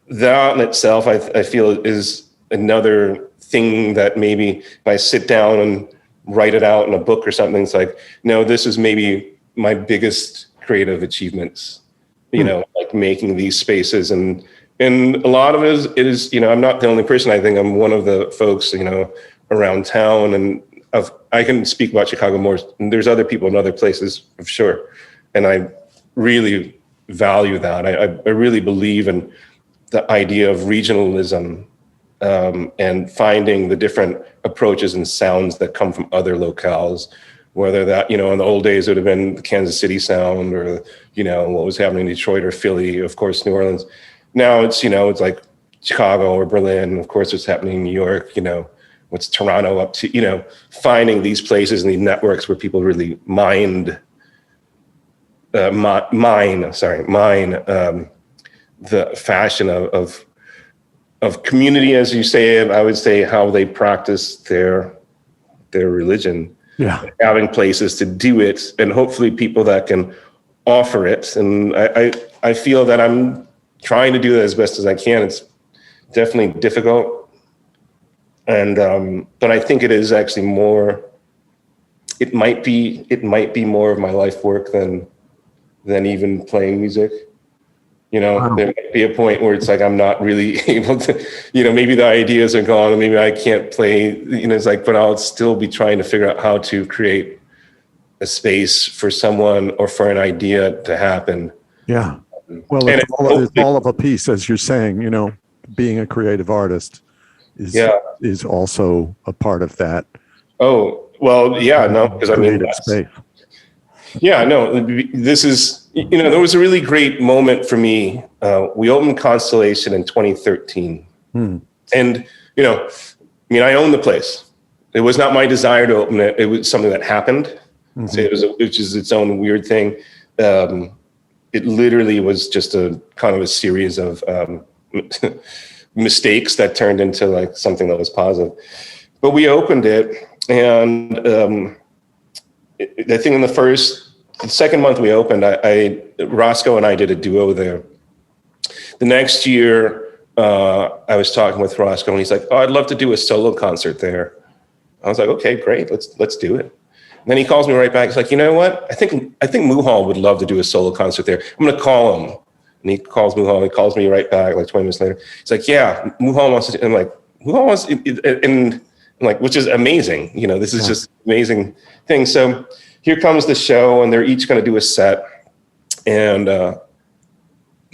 that in itself, I feel is another thing that maybe if I sit down and write it out in a book or something, it's like, no, this is maybe my biggest creative achievements, like making these spaces and And a lot of it is, I'm not the only person. I think I'm one of the folks, around town, and I can speak about Chicago more. And there's other people in other places, for sure. And I really value that. I really believe in the idea of regionalism, and finding the different approaches and sounds that come from other locales, whether that, in the old days, it would have been the Kansas City sound, or, what was happening in Detroit or Philly, of course, New Orleans. Now it's like Chicago or Berlin. Of course, what's happening in New York, what's Toronto up to, finding these places and these networks where people really mine the fashion of community, as you say, and I would say how they practice their religion.
Yeah.
Having places to do it, and hopefully people that can offer it. And I feel that I'm trying to do that as best as I can. It's definitely difficult. And but I think it is actually more, it might be more of my life work than even playing music.
Wow.
There might be a point where it's like I'm not really able to, maybe the ideas are gone, and maybe I can't play, it's like, but I'll still be trying to figure out how to create a space for someone or for an idea to happen.
Yeah. Well, it's all of a piece, as you're saying, being a creative artist is also a part of that.
Oh, well, yeah, no, because I mean,
space.
Yeah, no, this is, there was a really great moment for me. We opened Constellation in 2013. And, I own the place. It was not my desire to open it. It was something that happened. So which is its own weird thing. It literally was just a kind of a series of mistakes that turned into like something that was positive. But we opened it, and I think in the second month we opened, Roscoe and I did a duo there. The next year, I was talking with Roscoe, and he's like, "Oh, I'd love to do a solo concert there." I was like, "Okay, great, let's do it." And then he calls me right back. He's like, "You know what? I think Muhal would love to do a solo concert there. I'm going to call him." And he calls Muhal. He calls me right back like 20 minutes later. He's like, "Yeah, Muhal wants to." And I'm like, "Muhal wants," and I'm like, which is amazing. This is just amazing thing. So here comes the show, and they're each going to do a set. And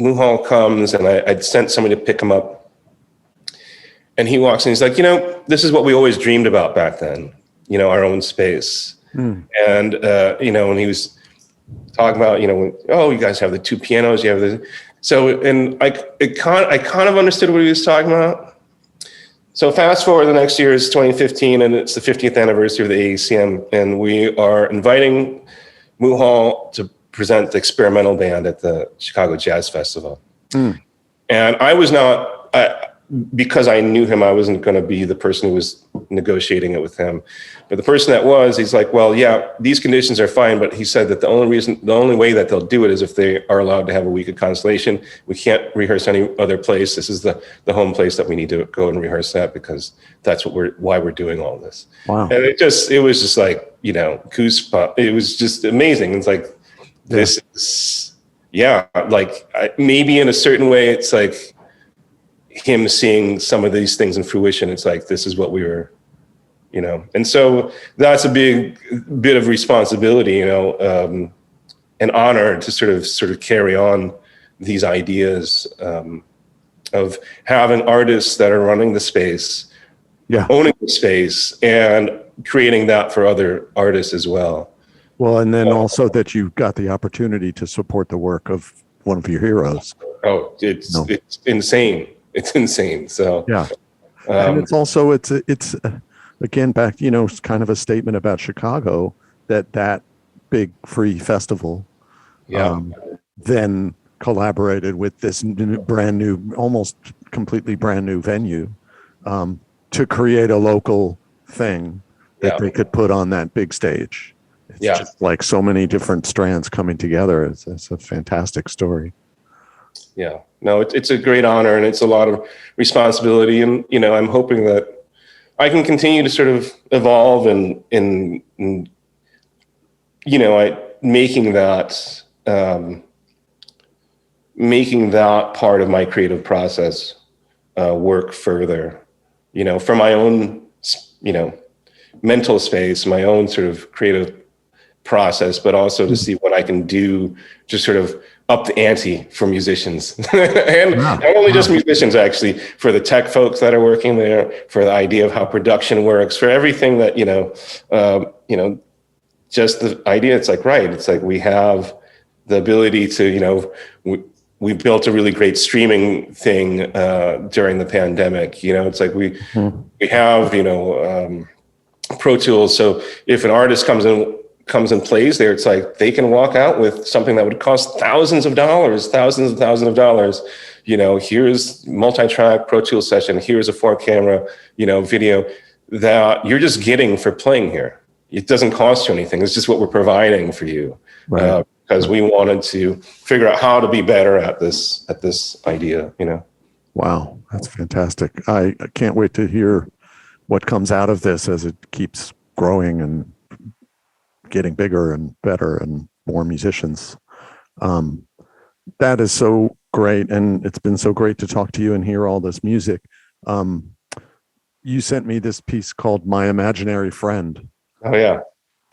Muhal comes, and I'd sent somebody to pick him up. And he walks in. He's like, "This is what we always dreamed about back then. Our own space." And and he was talking about, you guys have the two pianos, you have the, so, and I kind of understood what he was talking about. So fast forward, the next year is 2015, and it's the 50th anniversary of the AECM, and we are inviting Muhal to present the experimental band at the Chicago Jazz Festival. And I was not, because I knew him, I wasn't going to be the person who was negotiating it with him. But the person that was, he's like, "Well, yeah, these conditions are fine." But he said that the only way that they'll do it is if they are allowed to have a week of Constellation. We can't rehearse any other place. This is the home place that we need to go and rehearse at, because that's why we're doing all this.
Wow.
And it was just like, goosebumps. It was just amazing. It's like, this is, like maybe in a certain way, it's like him seeing some of these things in fruition. It's like, this is what we were, and so that's a big bit of responsibility, an honor to sort of carry on these ideas of having artists that are running the space, owning the space, and creating that for other artists as well.
Well, and then also that you got the opportunity to support the work of one of your heroes.
Oh, it's insane. It's insane. So
and it's also it's again back, it's kind of a statement about Chicago, that big free festival then collaborated with this brand new, almost completely brand new venue to create a local thing that they could put on that big stage. It's just like so many different strands coming together. It's a fantastic story.
Yeah, no, it's a great honor, and it's a lot of responsibility. And, I'm hoping that I can continue to sort of evolve in making that, making that part of my creative process work further, for my own, mental space, my own sort of creative process, but also to see what I can do to sort of up the ante for musicians. And not only just musicians, actually, for the tech folks that are working there, for the idea of how production works, for everything that, just the idea, it's like, right, it's like we have the ability to, we built a really great streaming thing during the pandemic. It's like we have, Pro Tools. So if an artist comes and plays there, it's like they can walk out with something that would cost thousands of dollars. Here's multi-track Pro Tools session. Here's a 4-camera, video that you're just getting for playing here. It doesn't cost you anything. It's just what we're providing for you. Right. Because we wanted to figure out how to be better at this idea,
Wow, that's fantastic. I can't wait to hear what comes out of this as it keeps growing and getting bigger and better and more musicians. That is so great. And it's been so great to talk to you and hear all this music. You sent me this piece called My Imaginary Friend.
Oh, yeah.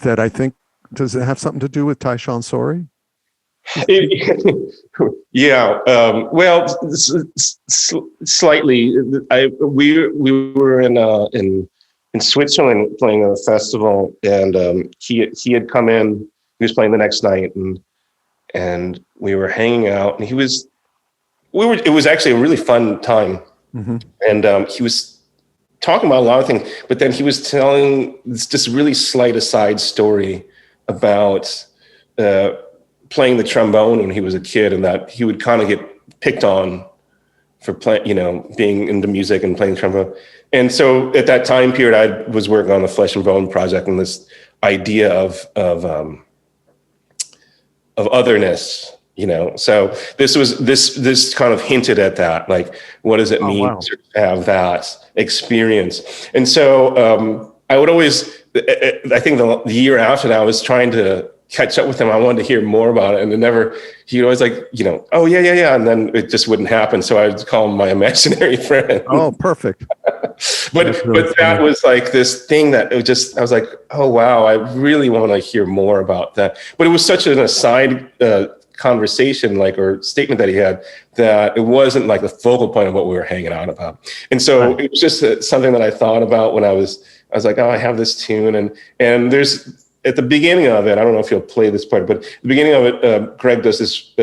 That I think, does it have something to do with Tyshawn Sorey?
Yeah. Well, slightly. We were in Switzerland playing a festival, and he had come in. He was playing the next night, and we were hanging out, and it was actually a really fun time. Mm-hmm. And he was talking about a lot of things, but then he was telling this really slight aside story about playing the trombone when he was a kid, and that he would kind of get picked on for being into music and playing the trombone. And so at that time period, I was working on the Flesh and Bone project, and this idea of otherness. So this kind of hinted at that, like, what does it mean to have that experience? And so I would always, I think the year after that, I was trying to catch up with him. I wanted to hear more about it, and he'd always like, oh yeah, and then it just wouldn't happen. So I would call him my imaginary friend.
Oh, perfect.
But that was like this thing that I was like, oh wow, I really want to hear more about that. But it was such an aside conversation, or statement that he had, that it wasn't like the focal point of what we were hanging out about. And so it was just something that I thought about when I was like, oh, I have this tune, and there's at the beginning of it, I don't know if you'll play this part, but at the beginning of it, Greg does this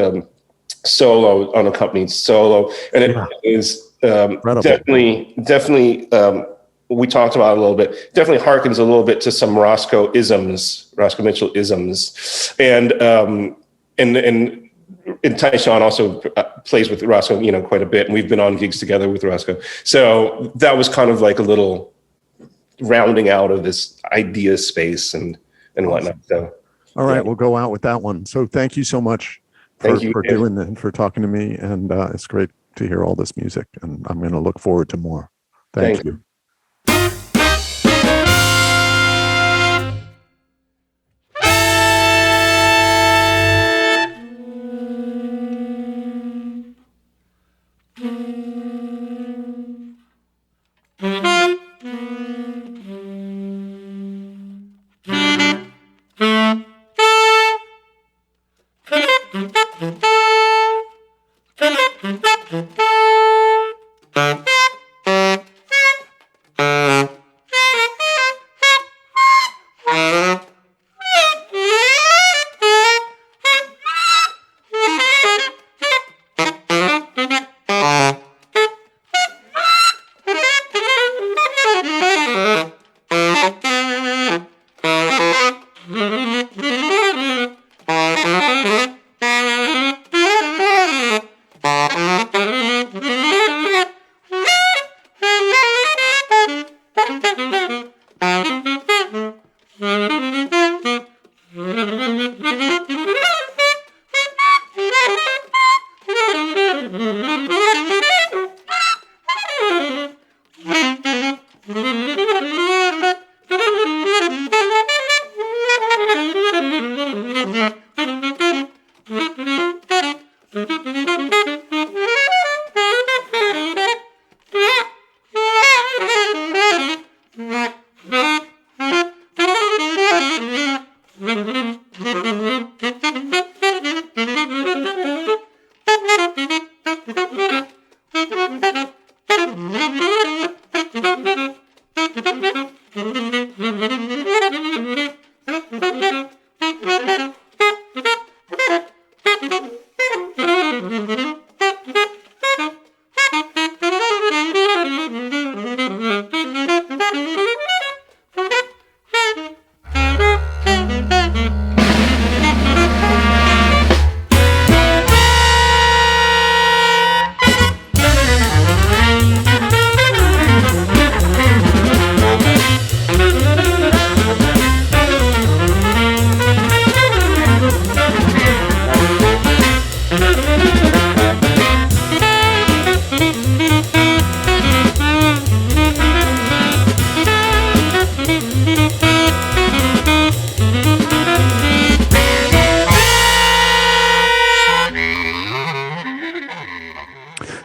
solo, unaccompanied solo, and it is definitely. We talked about it a little bit. Definitely harkens a little bit to some Roscoe Mitchell isms, and Tyshawn also plays with Roscoe, quite a bit, and we've been on gigs together with Roscoe. So that was kind of like a little rounding out of this idea space and whatnot. So,
all right, we'll go out with that one. So thank you so much for doing that, for talking to me, and it's great to hear all this music, and I'm going to look forward to more. Thank you.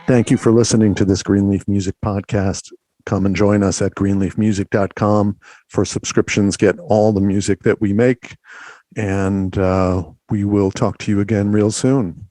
Thank you for listening to this Greenleaf Music podcast. Come and join us at greenleafmusic.com for subscriptions. Get all the music that we make, and we will talk to you again real soon.